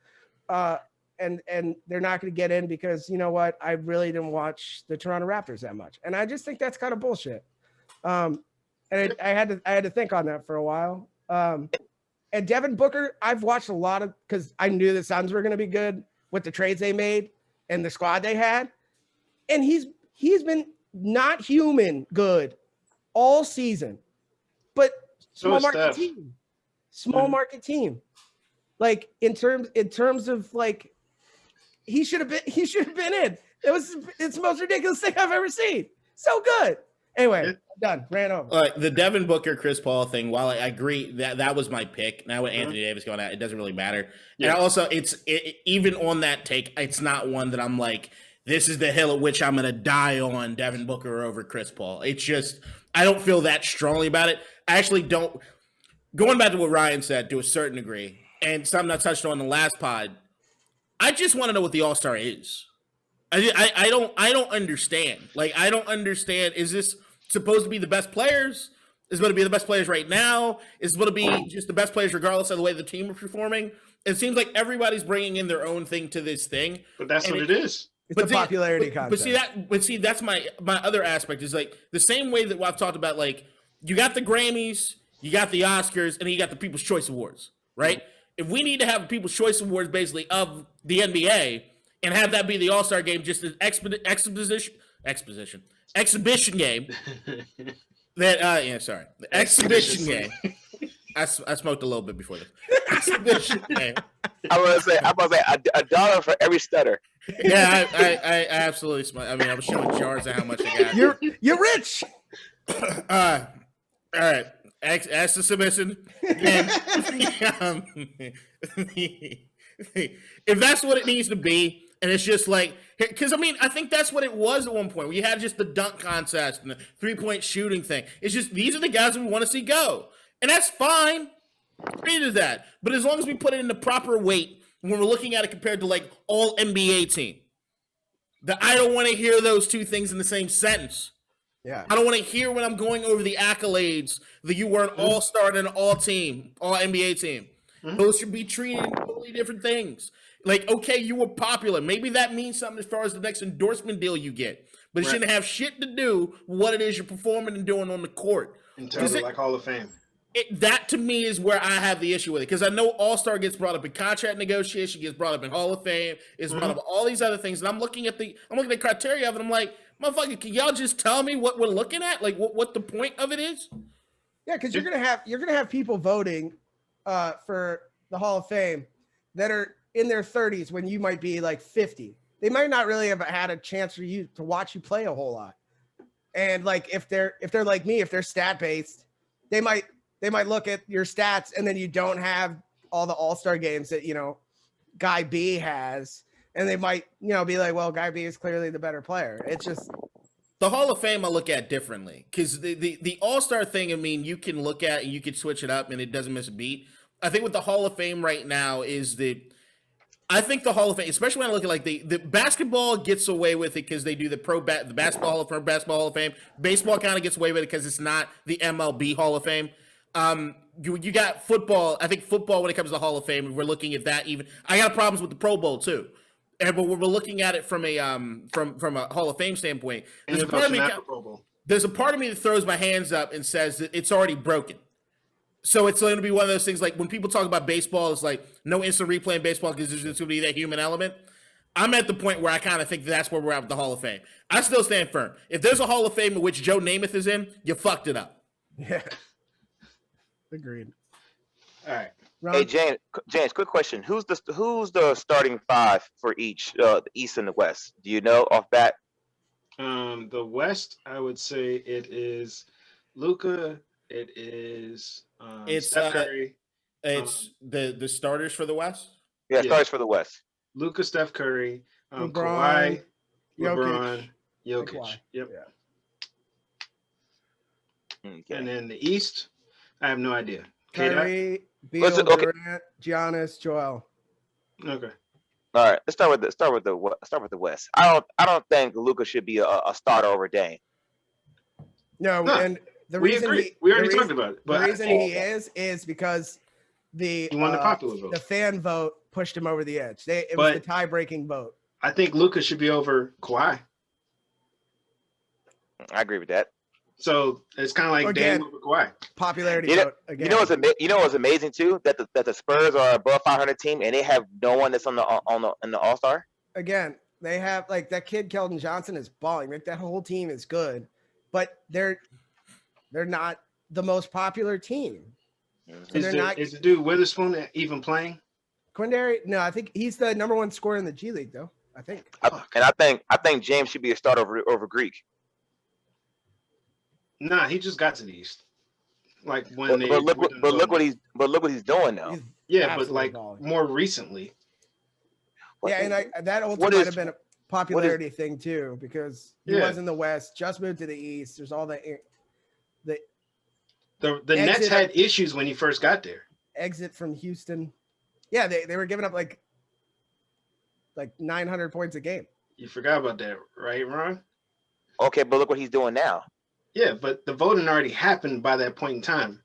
and they're not going to get in because, you know what, I really didn't watch the Toronto Raptors that much. And I just think that's kind of bullshit. And I had to think on that for a while. And Devin Booker, I've watched a lot of, because I knew the Suns were going to be good with the trades they made and the squad they had. And he's been not human good all season, but small market team. Like in terms of like, he should have been in. It's the most ridiculous thing I've ever seen. So good. Anyway, done. Ran over. The Devin Booker, Chris Paul thing. While I agree that was my pick, now with Anthony Davis going out, it doesn't really matter. Yeah. And also, even on that take, it's not one that I'm like, this is the hill at which I'm going to die on Devin Booker over Chris Paul. It's just, I don't feel that strongly about it. I actually don't. Going back to what Ryan said to a certain degree, and something I touched on in the last pod, I just want to know what the All-Star is. I don't understand. Like, I don't understand. Is this supposed to be the best players? Is it going to be the best players right now? Is it going to be just the best players regardless of the way the team is performing? It seems like everybody's bringing in their own thing to this thing. But that's what it is. It's a popularity contest. But see, that's my other aspect is like the same way that I've talked about. Like, you got the Grammys, you got the Oscars, and then you got the People's Choice Awards, right? If we need to have a People's Choice Awards basically of the NBA and have that be the All-Star game, just an exhibition game. The exhibition game. I smoked a little bit before this. Exhibition game. I was say $1 for every stutter. Yeah, I absolutely smoked. I mean, I was showing jars of how much I got. You're rich. All right. Ask the submission. And, if that's what it needs to be, and it's just like, because I mean, I think that's what it was at one point. We had just the dunk contest and the 3-point shooting thing. It's just these are the guys that we want to see go, and that's fine. It is that, but as long as we put it in the proper weight when we're looking at it compared to like all NBA team, that I don't want to hear those two things in the same sentence. Yeah, I don't want to hear when I'm going over the accolades that you were an all-star and an all-team, all-NBA team. Those should be treated totally different things. Like, okay, you were popular. Maybe that means something as far as the next endorsement deal you get. But it shouldn't have shit to do with what it is you're performing and doing on the court. In terms of like Hall of Fame. That to me is where I have the issue with it. Because I know All-Star gets brought up in contract negotiation, gets brought up in Hall of Fame, is brought up all these other things. And I'm looking at the criteria of it. I'm like, motherfucker, can y'all just tell me what we're looking at? Like what the point of it is? Yeah, because you're gonna have people voting for the Hall of Fame that are in their 30s when you might be like 50. They might not really have had a chance for you to watch you play a whole lot. And like if they're like me, if they're stat based, they might look at your stats and then you don't have all the All-Star games that, you know, Guy B has, and they might, you know, be like, well, Guy B is clearly the better player. It's just the Hall of Fame I look at differently because the All-Star thing, I mean, you can look at and you can switch it up and it doesn't miss a beat. I think with the Hall of Fame right now is I think the Hall of Fame, especially when I look at like the basketball gets away with it because they do the basketball Hall of Fame. Baseball kind of gets away with it because it's not the MLB Hall of Fame. You got football. I think football when it comes to the Hall of Fame, we're looking at that even. I got problems with the Pro Bowl too, but we're looking at it from a Hall of Fame standpoint. There's a part of me that throws my hands up and says that it's already broken. So it's going to be one of those things like when people talk about baseball, it's like no instant replay in baseball because there's going to be that human element. I'm at the point where I kind of think that's where we're at with the Hall of Fame. I still stand firm. If there's a Hall of Fame in which Joe Namath is in, you fucked it up. Yeah. Agreed. All right. Ron? Hey James, quick question: Who's the starting five for each the East and the West? Do you know off bat? The West, I would say it is Luka. It is Steph Curry. It's the starters for the West. Yeah, starters for the West. Luka, Steph Curry, LeBron, Kawhi, Jokic. Jokic. Kawhi. Yep. Okay. And then the East, I have no idea. Kyrie, Beal, Durant, Giannis, Joel. Okay. All right. Let's start with the West. I don't think Luka should be a starter over Dame. No, and the reason we already talked about it. But the reason he is because he won the popular vote. The fan vote pushed him over the edge. It was the tie-breaking vote. I think Luka should be over Kawhi. I agree with that. So it's kind of like Dame over Kawhi. Popularity vote again. You know what's amazing too? That the Spurs are above 500 team and they have no one that's in the All-Star. Again, they have like that kid Keldon Johnson is balling. Like that whole team is good, but they're not the most popular team. So is the dude Witherspoon even playing? Quindary? No, I think he's the number one scorer in the G League, though. I think. I think James should be a starter over Greek. Nah, he just got to the East. Like when look what he's doing now. But like more recently. Yeah, and that also might have been a popularity thing too because he was in the West, just moved to the East. There's all the Nets had issues when he first got there. Exit from Houston. Yeah, they were giving up like like 900 points a game. You forgot about that, right, Ron? Okay, but look what he's doing now. Yeah, but the voting already happened by that point in time.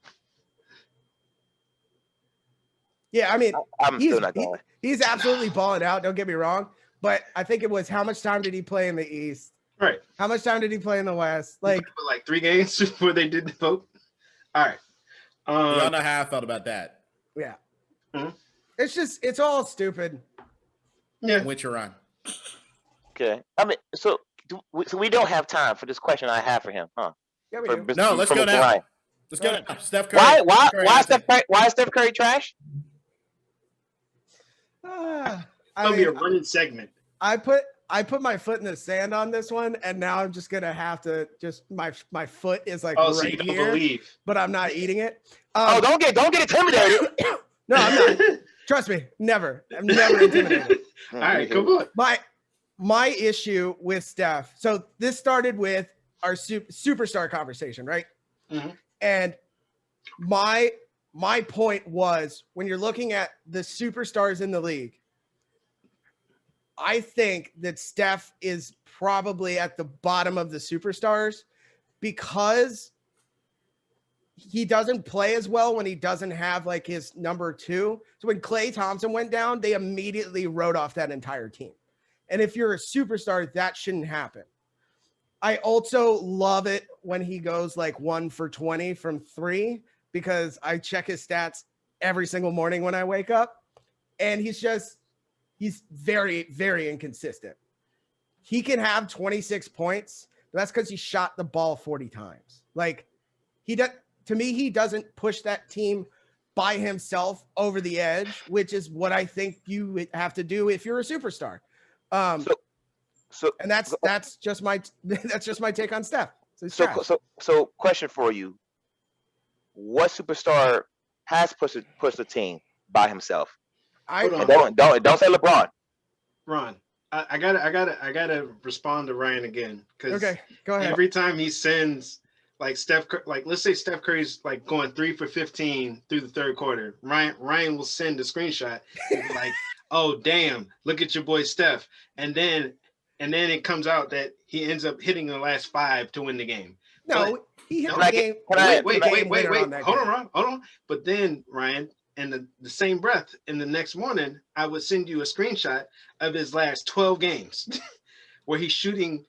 Yeah, I mean, I'm still not going. He's absolutely balling out. Don't get me wrong, but I think it was how much time did he play in the East? Right. How much time did he play in the West? Like 3 games before they did the vote. All right. Y'all know how I felt about that. Yeah. Mm-hmm. It's all stupid. Yeah. Which you're on. Okay. I mean, so we don't have time for this question I have for him, huh? Yeah, we do. No, let's go now. Let's go now. Steph Curry. Why is Steph Curry trash? It's gonna be a running segment. I put my foot in the sand on this one, and now I'm just gonna have to my foot is like so you don't believe, but I'm not eating it. Don't get intimidated. No, I'm not. Trust me, never. I'm never intimidated. All right, come on. My issue with Steph. So this started with our superstar conversation, right? Mm-hmm. And my point was, when you're looking at the superstars in the league, I think that Steph is probably at the bottom of the superstars because he doesn't play as well when he doesn't have like his number 2. So when Klay Thompson went down, they immediately wrote off that entire team. And if you're a superstar, that shouldn't happen. I also love it when he goes like 1 for 20 from 3, because I check his stats every single morning when I wake up, and he's very, very inconsistent. He can have 26 points. But that's because he shot the ball 40 times. Like to me, he doesn't push that team by himself over the edge, which is what I think you would have to do if you're a superstar. And that's just my take on Steph. So question for you: what superstar has pushed the team by himself? Don't say LeBron. Ron, I gotta respond to Ryan again, because okay, go ahead. Every time he sends like let's say Steph Curry's like going 3 for 15 through the third quarter, Ryan will send a screenshot like, oh damn, look at your boy Steph, and then it comes out that he ends up hitting the last 5 to win the game. No, but, he hit the game. Wait. Hold on. But then Ryan, in the same breath, in the next morning, I would send you a screenshot of his last 12 games where he's shooting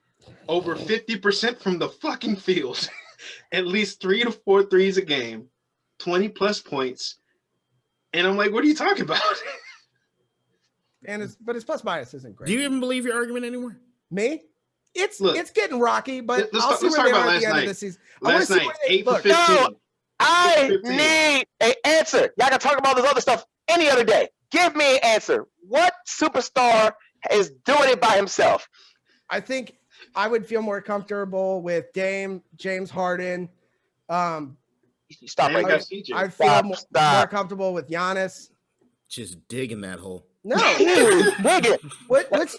over 50% from the fucking field, at least 3 to 4 threes a game, 20 plus points. And I'm like, what are you talking about? But his plus minus isn't great. Do you even believe your argument anymore? Me? It's getting rocky, but I'll see let's where they talk are about at the end last of the season. Last night, 8 for 15. No, I need an answer. Y'all can talk about this other stuff any other day. Give me an answer. What superstar is doing it by himself? I think I would feel more comfortable with Dame, James Harden. Stop right there. I feel more comfortable with Giannis. Just digging that hole. No, dig it. What's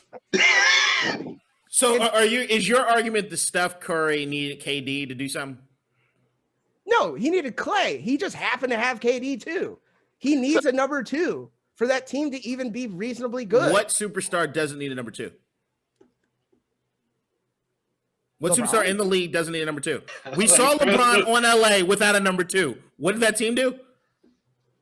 So is your argument that Steph Curry needed KD to do something? No, he needed Klay. He just happened to have KD too. He needs a number 2 for that team to even be reasonably good. What superstar doesn't need a number 2? What LeBron? Superstar in the league doesn't need a number 2? We saw LeBron on LA without a number 2. What did that team do?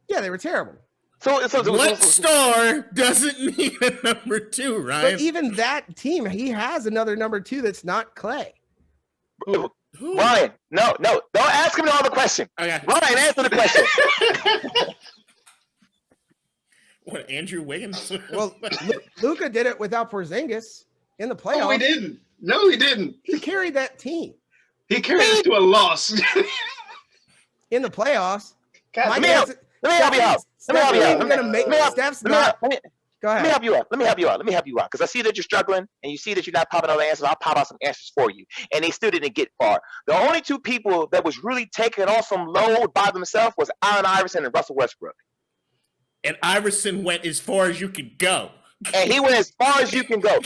Yeah, they were terrible. So what star doesn't need a number 2, Ryan? But even that team, he has another number 2 that's not Klay. Who? Ryan, no, don't ask him all the question. Okay. Ryan, answer the question. What, Andrew Wiggins? Well, Luka did it without Porzingis in the playoffs. No, he didn't. No, he didn't. He carried that team. He carried us to a loss. In the playoffs. Let me help you out. Go ahead. Let me help you out. Because I see that you're struggling and you see that you're not popping out the answers. I'll pop out some answers for you. And they still didn't get far. The only 2 people that was really taking on some load by themselves was Allen Iverson and Russell Westbrook. And Iverson went as far as you could go. And he went as far as you can go.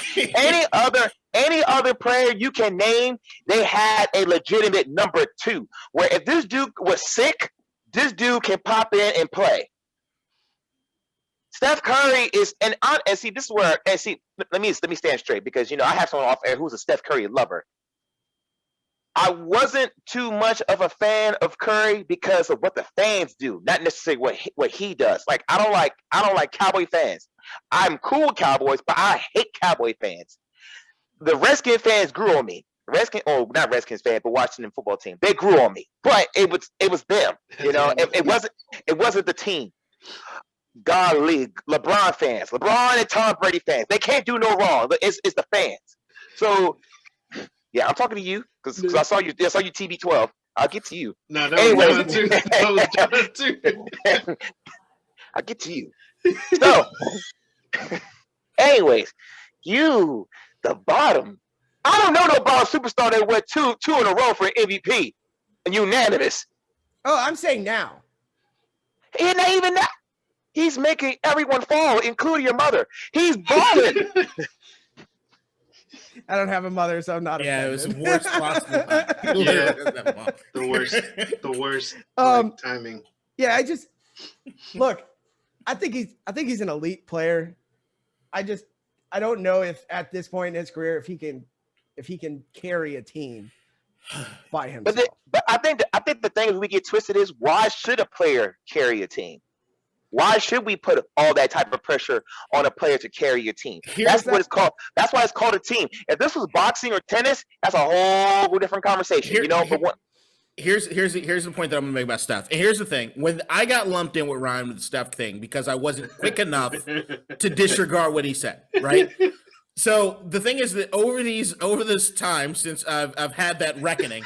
Any other player you can name, they had a legitimate number 2. Where if this dude was sick, this dude can pop in and play. Steph Curry is, and see, this is where, and see, let me stand straight because I have someone off air who's a Steph Curry lover. I wasn't too much of a fan of Curry because of what the fans do, not necessarily what he does. Like I don't like Cowboy fans. I'm cool with Cowboys, but I hate Cowboy fans. The Redskins fans grew on me. Not Redskins fans, but Washington football team. They grew on me, but it was them. It wasn't the team. Golly, LeBron fans, LeBron and Tom Brady fans, they can't do no wrong. It's the fans. So yeah, I'm talking to you because I saw you TB12. I'll get to you. No, that was John too. That was John too. I'll get to you. So, anyways, you the bottom. I don't know no bottom superstar that went two in a row for MVP and unanimous. Oh, I'm saying now. And not even that. He's making everyone fall, including your mother. He's balling. I don't have a mother, so I'm not. Yeah, offended. it was the worst possible. The worst timing. Yeah, look. I think he's an elite player. I don't know if at this point in his career if he can carry a team by himself. But I think the thing we get twisted is why should a player carry a team? Why should we put all that type of pressure on a player to carry a team? That's what it's called. That's why it's called a team. If this was boxing or tennis, that's a whole different conversation. Here's the point that I'm gonna make about Steph. And here's the thing: when I got lumped in with Ryan with the Steph thing because I wasn't quick enough to disregard what he said, right? So the thing is that over this time since I've had that reckoning,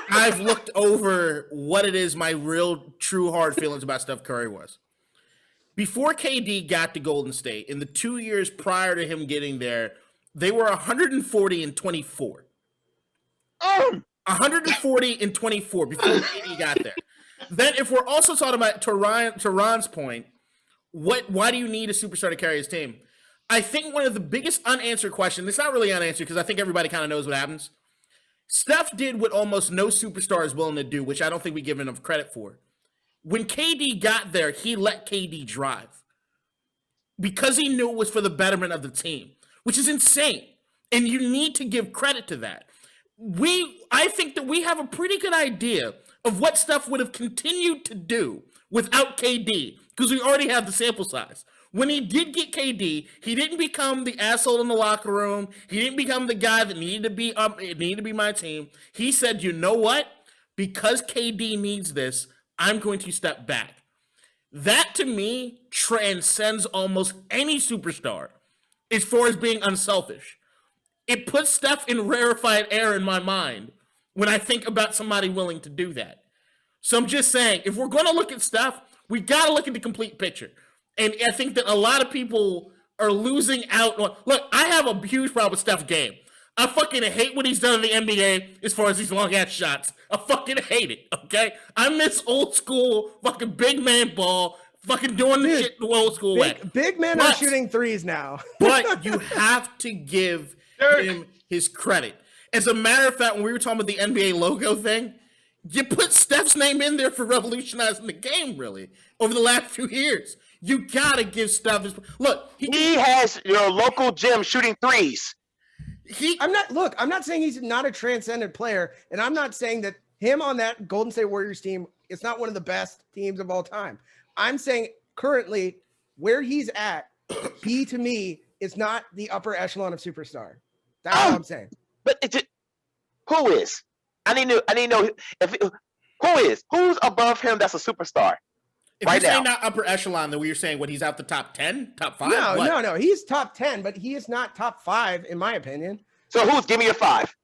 I've looked over what it is my real, true, hard feelings about Steph Curry was. Before KD got to Golden State, in the 2 years prior to him getting there, they were 140 and 24. 140 and 24 before KD got there. Then, if we're also talking about to Ron's point, why do you need a superstar to carry his team? I think one of the biggest unanswered questions, it's not really unanswered because I think everybody kind of knows what happens. Steph did what almost no superstar is willing to do, which I don't think we give enough credit for. When KD got there, he let KD drive because he knew it was for the betterment of the team, which is insane. And you need to give credit to that. I think that we have a pretty good idea of what Steph would have continued to do without KD because we already have the sample size. When he did get KD, he didn't become the asshole in the locker room. He didn't become the guy that needed to be my team. He said, you know what? Because KD needs this, I'm going to step back. That, to me, transcends almost any superstar as far as being unselfish. It puts Steph in rarefied air in my mind when I think about somebody willing to do that. So I'm just saying, if we're going to look at Steph, we got to look at the complete picture. And I think that a lot of people are losing out on. Look, I have a huge problem with Steph's game. I fucking hate what he's done in the NBA as far as these long-ass shots. I fucking hate it, okay? I miss old school fucking big man ball, fucking doing the shit the old school way. Big men are shooting threes now. But you have to give him his credit. As a matter of fact, when we were talking about the NBA logo thing, you put Steph's name in there for revolutionizing the game, really, over the last few years. You gotta give Steph his look. He has your local gym shooting threes. I'm not saying he's not a transcendent player, and I'm not saying that him on that Golden State Warriors team is not one of the best teams of all time. I'm saying currently where he's at, he to me is not the upper echelon of superstar. That's what I'm saying. But who is? I need to know who's above him that's a superstar. If you're saying not upper echelon, then you're saying what he's out the top 10, top 5? No. He's top 10, but he is not top 5 in my opinion. So give me your 5?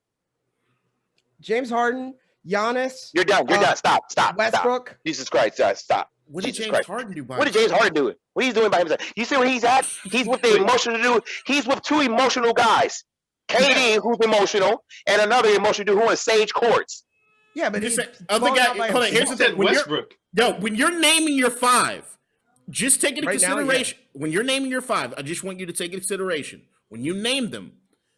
James Harden, Giannis. You're done. Stop. Westbrook. Stop. Jesus Christ, stop. What did James Harden do by himself? What did James Harden do? What he's doing by himself? You see where he's at? He's with the emotional dude. He's with 2 emotional guys. KD, who's emotional, and another emotional dude who is Sage Courts. Yeah, but he's other guy. Hold on. Here's the thing. Westbrook. When you're naming your 5, just take into consideration. When you're naming your 5, I just want you to take into consideration when you name them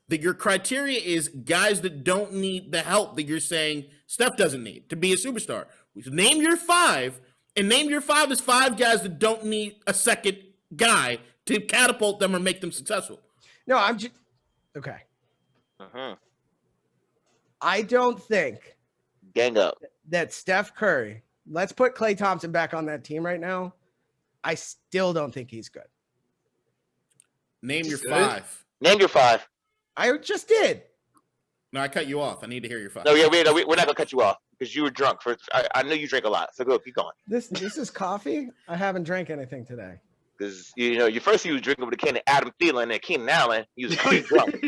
that your criteria is guys that don't need the help that you're saying Steph doesn't need to be a superstar. Name your 5, and name your 5 as 5 guys that don't need a second guy to catapult them or make them successful. No, I'm just okay. Uh-huh. I don't think Gang up. that Steph Curry, let's put Klay Thompson back on that team right now. I still don't think he's good. Name your 5. Name your 5. I just did. No, I cut you off. I need to hear your 5. No, we're not gonna cut you off because you were drunk. I knew you drink a lot, so go keep going. This is coffee. I haven't drank anything today. Because you was drinking with a can of Adam Thielen and Keenan Allen. You was pretty drunk.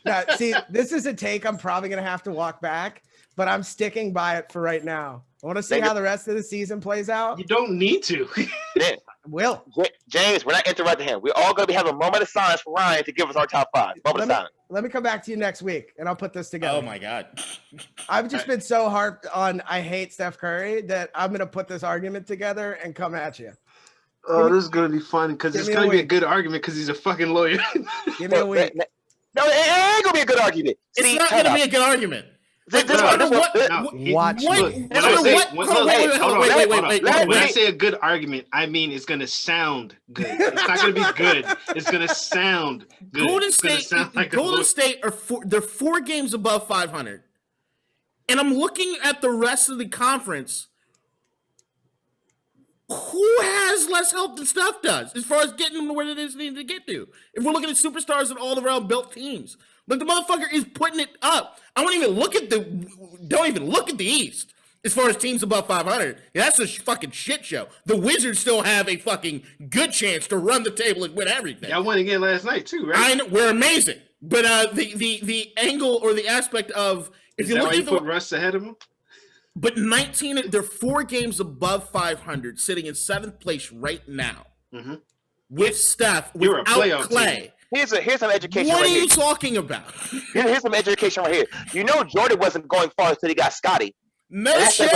Now, see, this is a take I'm probably gonna have to walk back, but I'm sticking by it for right now. I want to see how the rest of the season plays out. You don't need to. Yeah. Will. James, we're not interrupting him. We're all gonna be having a moment of silence for Ryan to give us our top 5. Moment of silence. Let me come back to you next week and I'll put this together. Oh my God. I've just been so harped on I hate Steph Curry that I'm gonna put this argument together and come at you. Oh, this is gonna be fun because it's gonna be a good argument because he's a fucking lawyer. Give me a week. No, it ain't gonna be a good argument. It's not gonna be a good argument. When I say a good argument, I mean it's gonna sound good. It's not gonna be good. It's gonna sound good. Golden State they're 4 games above 500, and I'm looking at the rest of the conference. Who has less help than Steph does as far as getting them to where it is needed to get to? If we're looking at superstars and all around built teams, but the motherfucker is putting it up. Don't even look at the East as far as teams above 500. That's a fucking shit show. The Wizards still have a fucking good chance to run the table and win everything. Y'all won again last night too, right? I know, we're amazing, but the angle or the aspect of if you look at put Russ ahead of him. But 19, they're 4 games above 500, sitting in 7th place right now. Mm-hmm. With Steph, without Klay. Team. Here's some education. What are you talking about? Here's some education right here. You know Jordan wasn't going far until he got Scotty. No shit.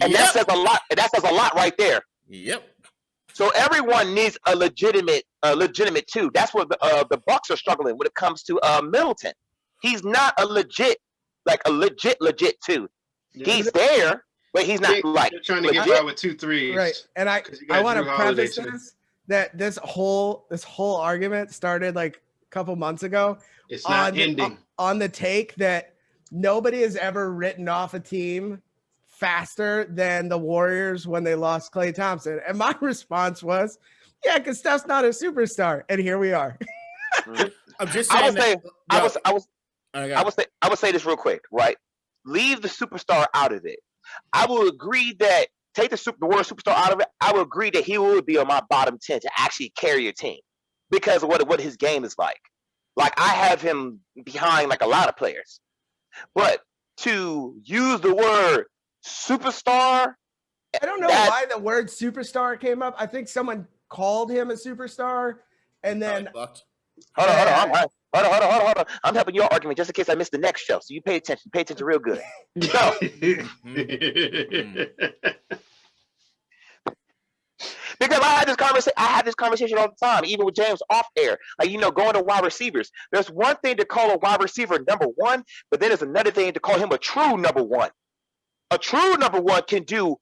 That says a lot. And that says a lot right there. Yep. So everyone needs a legitimate two. That's what the Bucks are struggling when it comes to Middleton. He's not a legit two. Yeah. He's there, but he's not like they're trying to get by with 2 threes. Right. And I want to preface this that this whole argument started like a couple months ago. It's not ending on the take that nobody has ever written off a team faster than the Warriors when they lost Klay Thompson. And my response was, yeah, because Steph's not a superstar. And here we are. I'm just saying I would say this real quick, right? Leave the superstar out of it. I will agree that take the word superstar out of it. I will agree that he would be on my bottom 10 to actually carry a team because of what his game is like. Like I have him behind like a lot of players, but to use the word superstar, I don't know why the word superstar came up. I think someone called him a superstar, and then Hold on. I'm helping your argument just in case I miss the next show. So you pay attention. Pay attention real good. So, because I have this conversation all the time, even with James off air. Like, going to wide receivers. There's one thing to call a wide receiver number 1, but then there's another thing to call him a true number 1. A true number 1 can do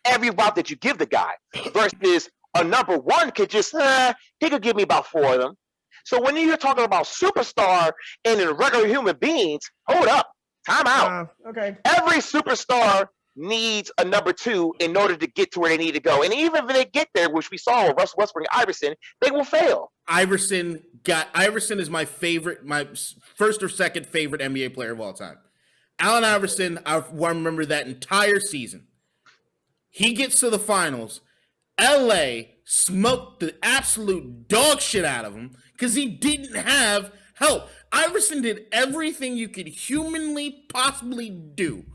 every route that you give the guy, versus a number 1 could just he could give me about 4 of them. So when you're talking about superstar and in regular human beings, hold up, time out. Okay. Every superstar needs a number 2 in order to get to where they need to go. And even if they get there, which we saw with Russell Westbrook and Iverson, they will fail. Iverson is my first or second favorite NBA player of all time. Allen Iverson, I remember that entire season. He gets to the finals. LA smoked the absolute dog shit out of him because he didn't have help. Iverson did everything you could humanly possibly do,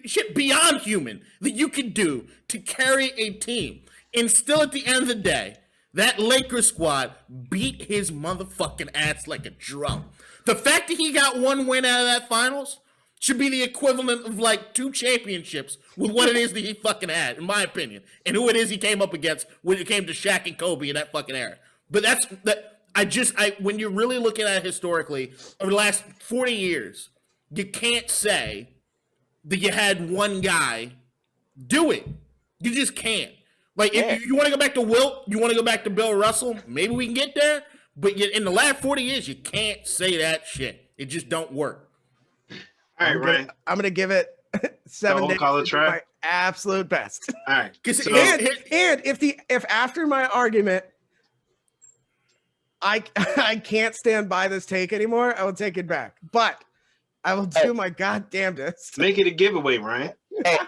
shit beyond human, that you could do to carry a team. And still at the end of the day, that Lakers squad beat his motherfucking ass like a drum. The fact that he got 1 win out of that finals should be the equivalent of like 2 championships with what it is that he fucking had, in my opinion, and who it is he came up against when it came to Shaq and Kobe in that fucking era. But when you're really looking at it historically over the last 40 years, you can't say that you had one guy do it. You just can't. Like, if you want to go back to Wilt, you want to go back to Bill Russell, maybe we can get there. But in the last 40 years, you can't say that shit. It just don't work. All right, Ryan. I'm gonna give it 7 days to do my absolute best. All right. So, and if after my argument I can't stand by this take anymore, I will take it back. But I will do my goddamnedest. Make it a giveaway, Ryan. Hey,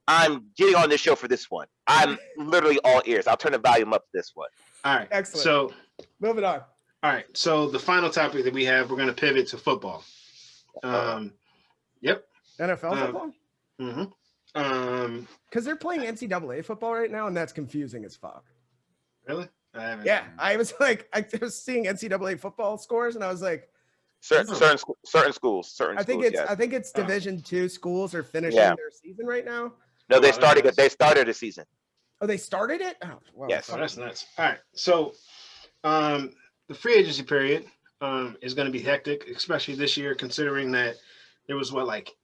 I'm getting on this show for this one. I'm literally all ears. I'll turn the volume up to this one. All right. Excellent. So moving on. All right. So the final topic that we have, we're going to pivot to football. Yep. NFL football? Mm-hmm. Because they're playing NCAA football right now, and that's confusing as fuck. Really? Yeah. I was seeing NCAA football scores, and I was like, certain schools. I think it's Division II schools are finishing their season right now. No, they started the season. Oh, they started it? Oh, well, yes. Oh, that's nuts. All right. So the free agency period is going to be hectic, especially this year, considering that there was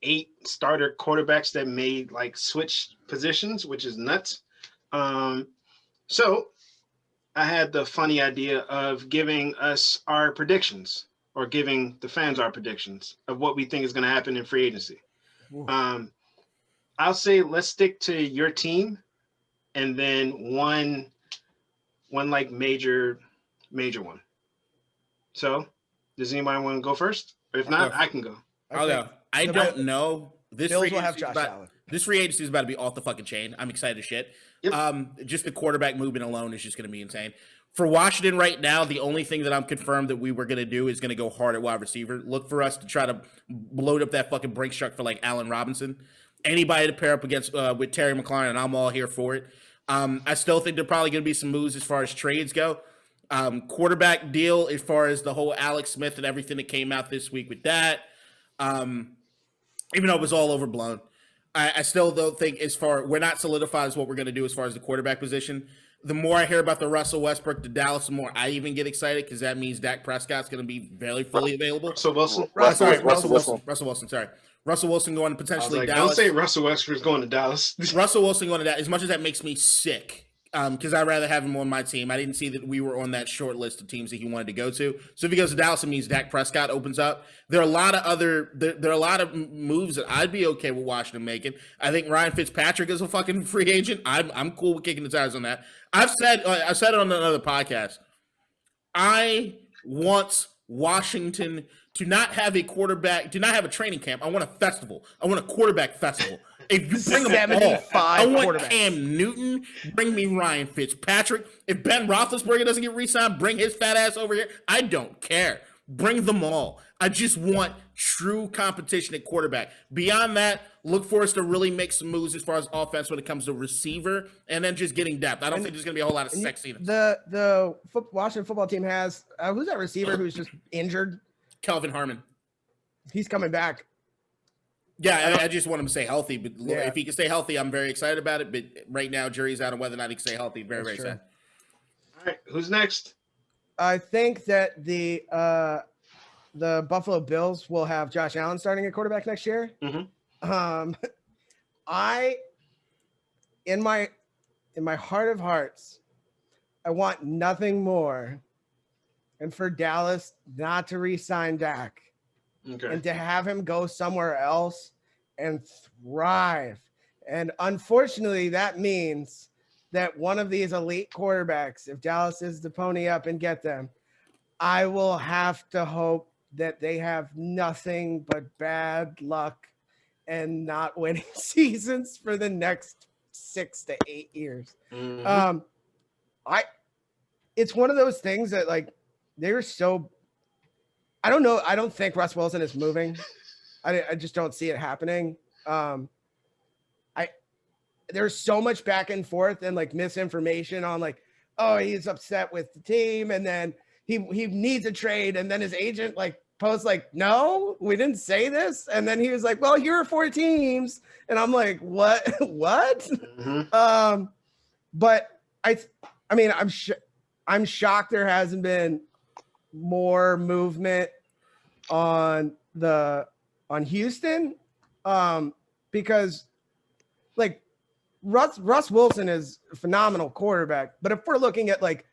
8 starter quarterbacks that made switch positions, which is nuts. So I had the funny idea of giving us our predictions, or giving the fans our predictions of what we think is going to happen in free agency. I'll say let's stick to your team, and then one major one. So, does anybody want to go first? Or if not, I can go. I'll go. I don't know. This Bills will have Josh Allen. This free agency is about to be off the fucking chain. I'm excited as shit. Yep. Just the quarterback movement alone is just going to be insane. For Washington right now, the only thing that I'm confirmed that we were going to do is going to go hard at wide receiver. Look for us to try to load up that fucking Brinks truck for Allen Robinson. Anybody to pair up against with Terry McLaurin, and I'm all here for it. I still think there are probably going to be some moves as far as trades go. Quarterback deal as far as the whole Alex Smith and everything that came out this week with that. Even though it was all overblown. I still don't think we're not solidified as what we're going to do as far as the quarterback position. The more I hear about the Russell Westbrook to Dallas, the more I even get excited, because that means Dak Prescott's going to be very fully available. Russell Wilson. Sorry. Russell Wilson going to potentially Don't Dallas. say Russell Westbrook's going to Dallas. Russell Wilson going to Dallas. As much as that makes me sick, because I'd rather have him on my team. I didn't see that we were on that short list of teams that he wanted to go to. So if he goes to Dallas, it means Dak Prescott opens up. There are a lot of moves that I'd be okay with Washington making. I think Ryan Fitzpatrick is a fucking free agent. I'm cool with kicking the tires on that. I've said it on another podcast. I want Washington to not have a quarterback, to not have a training camp. I want a festival. I want a quarterback festival. If you bring them all, I want Cam Newton. Bring me Ryan Fitzpatrick. If Ben Roethlisberger doesn't get re-signed, bring his fat ass over here. I don't care. Bring them all. I just want true competition at quarterback. Beyond that, look for us to really make some moves as far as offense when it comes to receiver, and then just getting depth. I don't think there's going to be a whole lot of sexiness. The Washington football team has who's that receiver who's just injured? Kelvin Harmon. He's coming back. Yeah, I just want him to stay healthy. But if he can stay healthy, I'm very excited about it. But right now, jury's out on whether or not he can stay healthy. Very sad. All right, who's next? I think that the Buffalo Bills will have Josh Allen starting at quarterback next year. Mm-hmm. In my heart of hearts, I want nothing more and for Dallas not to re-sign Dak. Okay. And to have him go somewhere else and thrive. And unfortunately, that means that one of these elite quarterbacks, if Dallas is to pony up and get them, I will have to hope that they have nothing but bad luck and not winning seasons for the next 6 to 8 years. Mm-hmm. It's one of those things that they were so. I don't know. I don't think Russ Wilson is moving. I just don't see it happening. There's so much back and forth and misinformation on oh, he's upset with the team, and then he needs a trade, and then his agent posts no, we didn't say this, and then he was well, here are 4 teams, and I'm what? Mm-hmm. But I mean, I'm shocked there hasn't been more movement on Houston, because Russ Wilson is a phenomenal quarterback, but if we're looking at like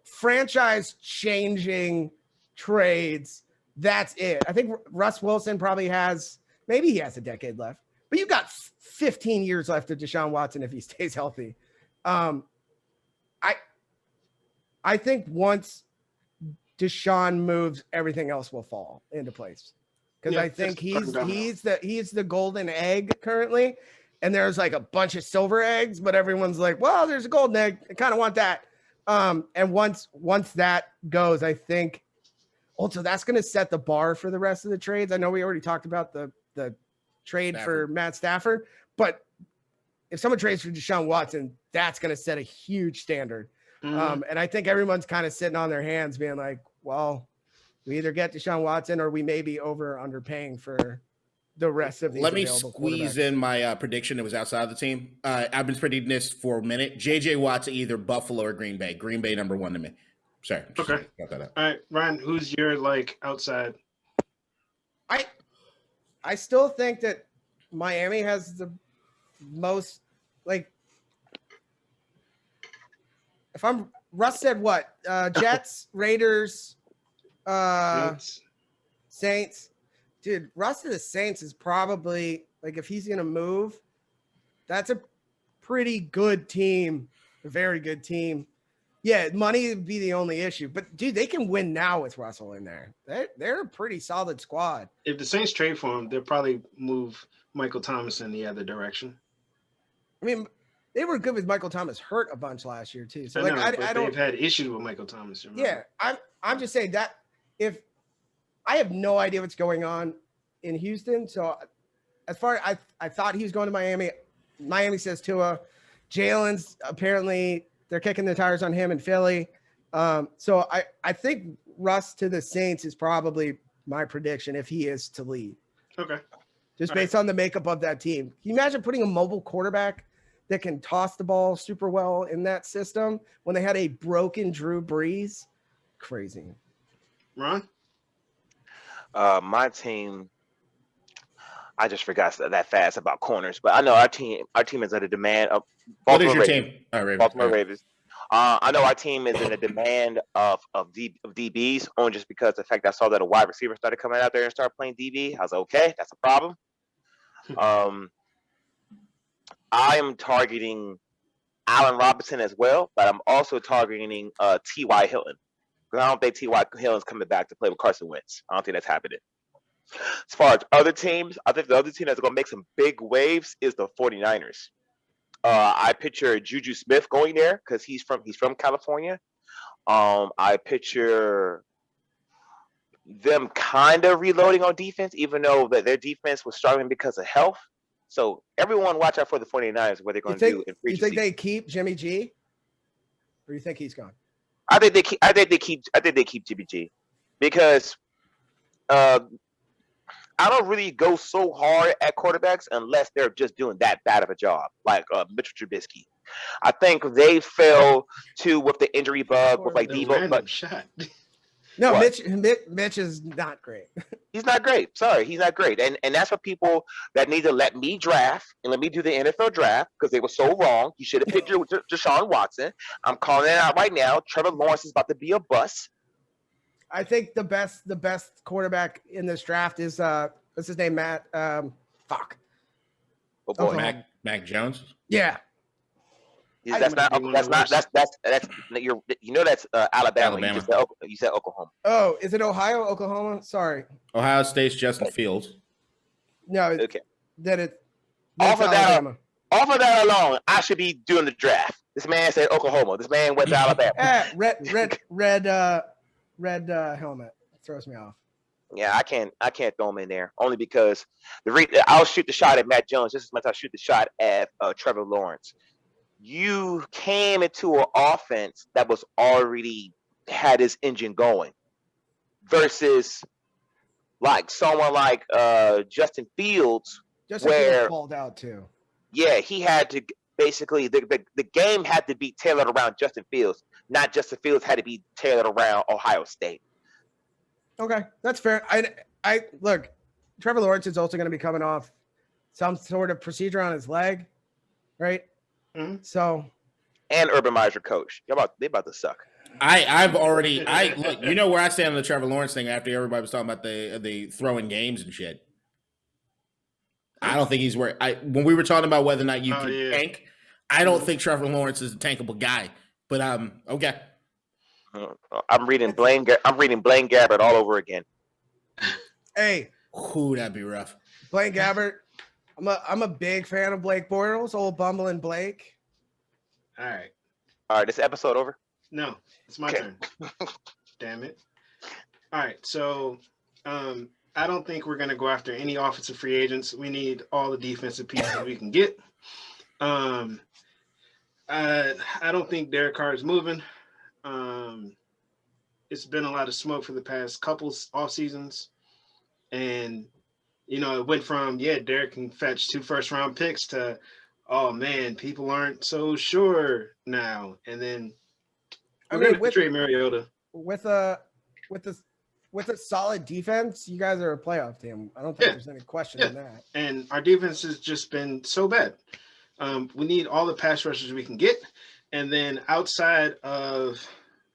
franchise changing trades, that's it. I think Russ Wilson probably maybe he has a decade left, but you've got 15 years left of Deshaun Watson if he stays healthy. I think once Deshaun moves, everything else will fall into place. Because I think he's the golden egg currently. And there's like a bunch of silver eggs, but everyone's like, well, there's a golden egg. I kind of want that. And once that goes, I think also that's going to set the bar for the rest of the trades. I know we already talked about the trade for Matt Stafford, but if someone trades for Deshaun Watson, that's going to set a huge standard. And I think everyone's kind of sitting on their hands being like, well, we either get Deshaun Watson or we may be over or underpaying for the rest of the. Let me squeeze in my prediction. It was outside of the team. I've been predicting this for a minute. JJ Watt's either Buffalo or Green Bay. Green Bay number 1 to me. Sorry. Okay. Got that out. All right, Ryan, who's your outside? I still think that Miami has the most if I'm Russ said what? Jets, Raiders, Saints. Dude, Russ to the Saints is probably if he's gonna move, that's a pretty good team, a very good team. Yeah, money would be the only issue, but dude, they can win now with Russell in there. They're a pretty solid squad. If the Saints trade for him, they'll probably move Michael Thomas in the other direction. I mean, they were good with Michael Thomas hurt a bunch last year too. So I don't. They've had issues with Michael Thomas. Remember? Yeah, I'm just saying that if I have no idea what's going on in Houston, so as far as I thought he was going to Miami. Miami says Tua. Jalen's apparently they're kicking the tires on him in Philly. So I think Russ to the Saints is probably my prediction if he is to lead. Okay. Just based on the makeup of that team. Can you imagine putting a mobile quarterback that can toss the ball super well in that system when they had a broken Drew Brees? Crazy. Ron? My team, I just forgot that fast about corners, but I know our team is in a demand of Baltimore What is your Ravens. Team? Baltimore Ravens. I know our team is in a demand of DBs, only just because the fact I saw that a wide receiver started coming out there and started playing DB. I was like, okay, that's a problem. I am targeting Allen Robinson as well, but I'm also targeting T.Y. Hilton. Because I don't think T.Y. Hilton's coming back to play with Carson Wentz. I don't think that's happening. As far as other teams, I think the other team that's going to make some big waves is the 49ers. I picture Juju Smith going there because he's from California. I picture them kind of reloading on defense, even though that their defense was struggling because of health. So everyone watch out for the 49ers, what they're going to do in free agency. You think they keep Jimmy G? Or you think he's gone? I think they keep Jimmy G because I don't really go so hard at quarterbacks unless they're just doing that bad of a job, like Mitchell Trubisky. I think they fell with the injury bug with Debo. But no, Mitch is not great. He's not great. Sorry, he's not great. And that's for people that need to let me draft and let me do the NFL draft because they were so wrong. You should have picked Deshaun Watson. I'm calling it out right now. Trevor Lawrence is about to be a bust. I think the best quarterback in this draft is what's his name? Matt. Oh boy, Mac Jones. Yeah. That's Alabama. You said Oklahoma. Oh, is it Ohio, Oklahoma? Sorry. Ohio State's Justin Fields. No. Okay. Off of that alone, I should be doing the draft. This man said Oklahoma. This man went to Alabama. Red helmet throws me off. Yeah, I can't throw him in there only because I'll shoot the shot at Matt Jones just as much as I shoot the shot at Trevor Lawrence. You came into an offense that was already had his engine going versus like someone like Justin Fields, Fields called out too. Yeah, he had to basically the game had to be tailored around Justin Fields, not Justin Fields had to be tailored around Ohio State. Okay, that's fair. I look, Trevor Lawrence is also going to be coming off some sort of procedure on his leg. right? Mhm. So And Urban Meyer's your coach. They about to suck. I've already look. You know where I stand on the Trevor Lawrence thing. After everybody was talking about the throwing games and shit, I don't think he's where. When we were talking about whether or not you could tank, I don't think Trevor Lawrence is a tankable guy. But okay. I'm reading Blaine Gabbert all over again. Hey, that'd be rough. Blaine Gabbert. I'm a big fan of Blake Bortles, old bumbling Blake. All right. This episode over? No, it's my turn. Damn it. All right. So I don't think we're going to go after any offensive free agents. We need all the defensive pieces we can get. I don't think Derek Carr is moving. It's been a lot of smoke for the past couple off seasons. And, it went from, Derek can fetch 2 first-round picks to, oh, man, people aren't so sure now. And then we're going to trade Mariota. With a solid defense, you guys are a playoff team. I don't think there's any question in that. And our defense has just been so bad. We need all the pass rushers we can get. And then outside of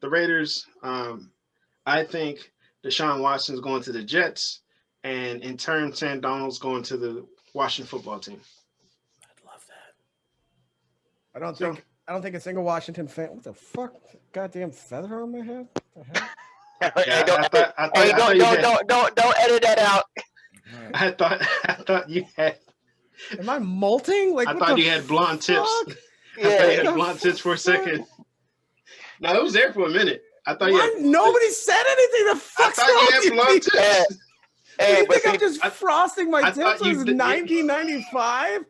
the Raiders, I think Deshaun Watson's going to the Jets. And in turn, Sam Donald's going to the Washington football team. I'd love that. I don't think a single Washington fan. What the fuck? Goddamn feather on my head? What the hell? Don't edit that out. I thought you had. Am I molting? Like I thought you had blonde tips. Yeah, I thought you had blonde tips for a second. No, it was there for a minute. I thought nobody said anything. The fuck's wrong with you? Blonde tips. Hey, you think I'm just frosting my tips since 1995?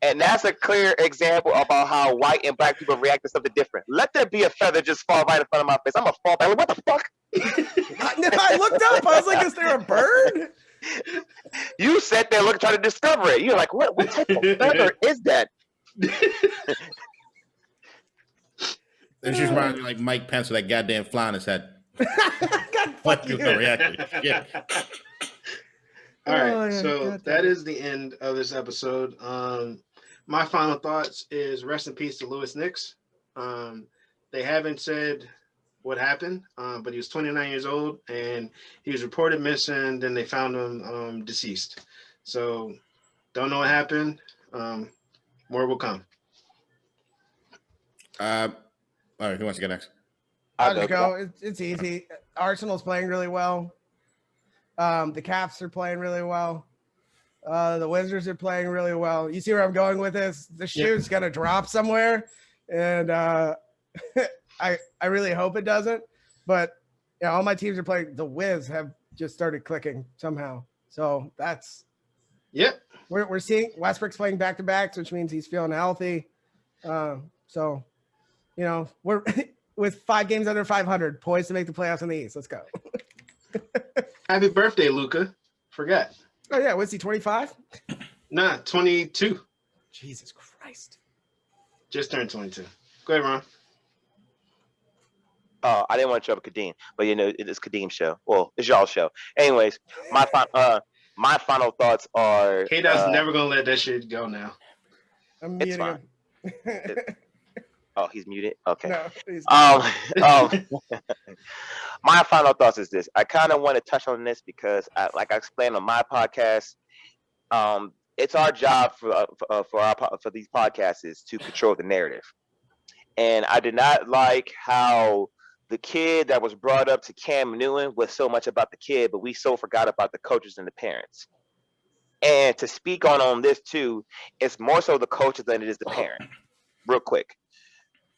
And that's a clear example about how white and black people react to something different. Let there be a feather just fall right in front of my face. I'm gonna fall back. Like, what the fuck? I looked up. I was like, is there a bird? You sat there trying to discover it. You're like, what type of feather is that? It just reminds me like Mike Pence with that goddamn fly on his head. God fuck you. Yeah. All right, so that is the end of this episode. My final thoughts is rest in peace to Louis Nix. They haven't said what happened, but he was 29 years old and he was reported missing. Then they found him deceased. So don't know what happened. More will come. All right, who wants to go next? I'll just go. It's easy. Arsenal's playing really well. The Caps are playing really well. The Wizards are playing really well. You see where I'm going with this? The shoe's gonna drop somewhere, and I really hope it doesn't. But all my teams are playing. The Wiz have just started clicking somehow. So that's we're seeing Westbrook's playing back-to-backs, which means he's feeling healthy. So we're with 5 games under 500, poised to make the playoffs in the East. Let's go. Happy birthday, Luca. Forgot. Oh, yeah. Was he 25? Nah, 22. Jesus Christ. Just turned 22. Go ahead, Ron. I didn't want to trouble Kadeem, but it's Kadeem's show. Well, it's y'all's show. Anyways, my final thoughts are... K-Dot's never going to let that shit go now. I'm muting him. Oh, he's muted? Okay. No, he's my final thoughts is this. I kind of want to touch on this because, like I explained on my podcast, it's our job for these podcasts is to control the narrative. And I did not like how the kid that was brought up to Cam Newton was so much about the kid, but we so forgot about the coaches and the parents. And to speak on this too, it's more so the coaches than it is the parent. Real quick.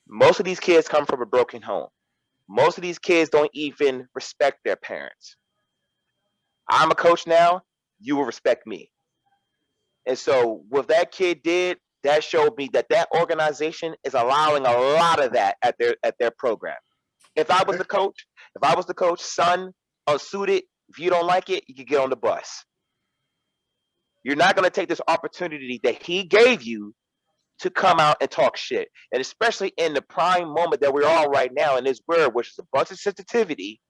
Most of these kids come from a broken home. Most of these kids don't even respect their parents. I'm a coach now, you will respect me. And so what that kid did, that showed me that organization is allowing a lot of that at their program. If I was the coach, son, unsuited, if you don't like it, you can get on the bus. You're not going to take this opportunity that he gave you to come out and talk shit. And especially in the prime moment that we're all right now in this world, which is a bunch of sensitivity,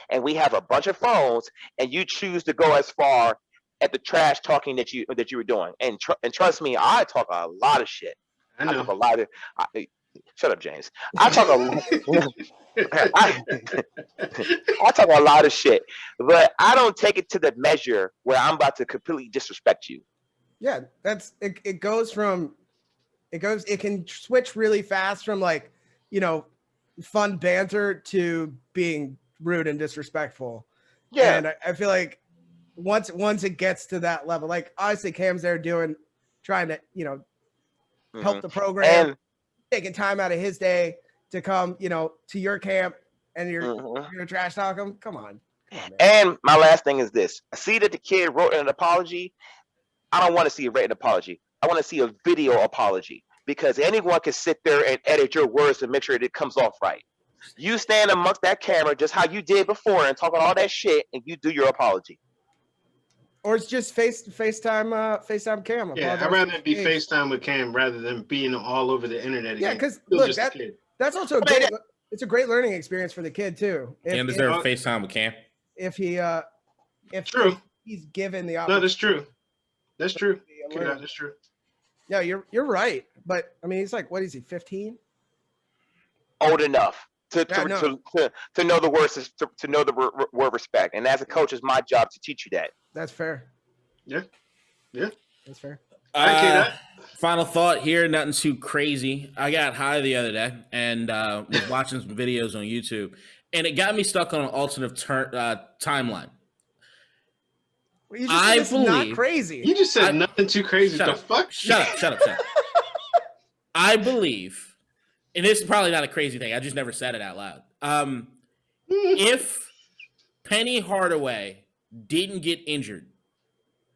and we have a bunch of phones, and you choose to go as far at the trash talking that you were doing. And trust me, I talk a lot of shit. I know. I talk a lot of. Shut up, James. I talk I talk a lot of shit, but I don't take it to the measure where I'm about to completely disrespect you. Yeah, that's it. It can switch really fast from like, fun banter to being rude and disrespectful. Yeah. And I feel like once it gets to that level, like obviously Cam's there trying to, help the program, and taking time out of his day to come, to your camp, and you're gonna trash talk him. Come on. And my last thing is this. I see that the kid wrote an apology. I don't want to see a written apology. I want to see a video apology, because anyone can sit there and edit your words to make sure that it comes off right. You stand amongst that camera just how you did before and talking all that shit, and you do your apology. Or it's just FaceTime Cam. Yeah, I'd rather it be FaceTime with Cam rather than being all over the internet. Yeah, because look, that's also it's a great learning experience for the kid too. Cam deserves FaceTime with Cam. If he's given the opportunity. No, that's true. That's true. That's true. Yeah, you're right. But I mean, he's like, what is he, 15? Old enough to know the words, to know the word respect. And as a coach, it's my job to teach you that. That's fair. Yeah. That's fair. Final thought here, nothing too crazy. I got high the other day and was watching some videos on YouTube, and it got me stuck on an alternate timeline. Well, you just said it's not crazy. You just said nothing too crazy. Fuck? Shut up. I believe, and this is probably not a crazy thing, I just never said it out loud. If Penny Hardaway didn't get injured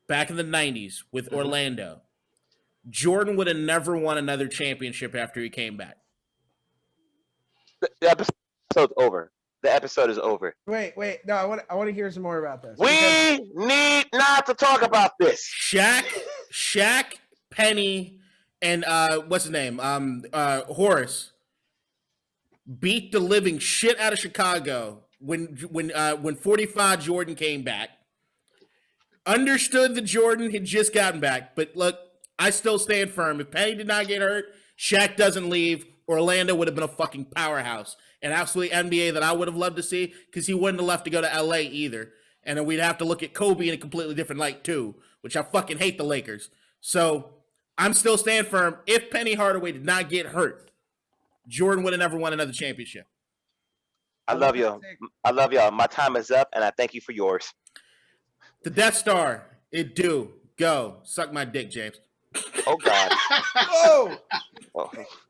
back in the 90s with Orlando, Jordan would have never won another championship after he came back. The episode's over. The episode is over. Wait. No, I want to hear some more about this. We need not to talk about this. Shaq, Penny, and what's his name? Horace beat the living shit out of Chicago when 45 Jordan came back. Understood that Jordan had just gotten back, but look, I still stand firm. If Penny did not get hurt, Shaq doesn't leave, Orlando would have been a fucking powerhouse. An absolute NBA that I would have loved to see, because he wouldn't have left to go to LA either. And then we'd have to look at Kobe in a completely different light too, which I fucking hate the Lakers. So I'm still standing firm. If Penny Hardaway did not get hurt, Jordan would have never won another championship. I love you. I love y'all. My time is up, and I thank you for yours. The Death Star, it do. Go. Suck my dick, James. Oh, God. Whoa. Oh.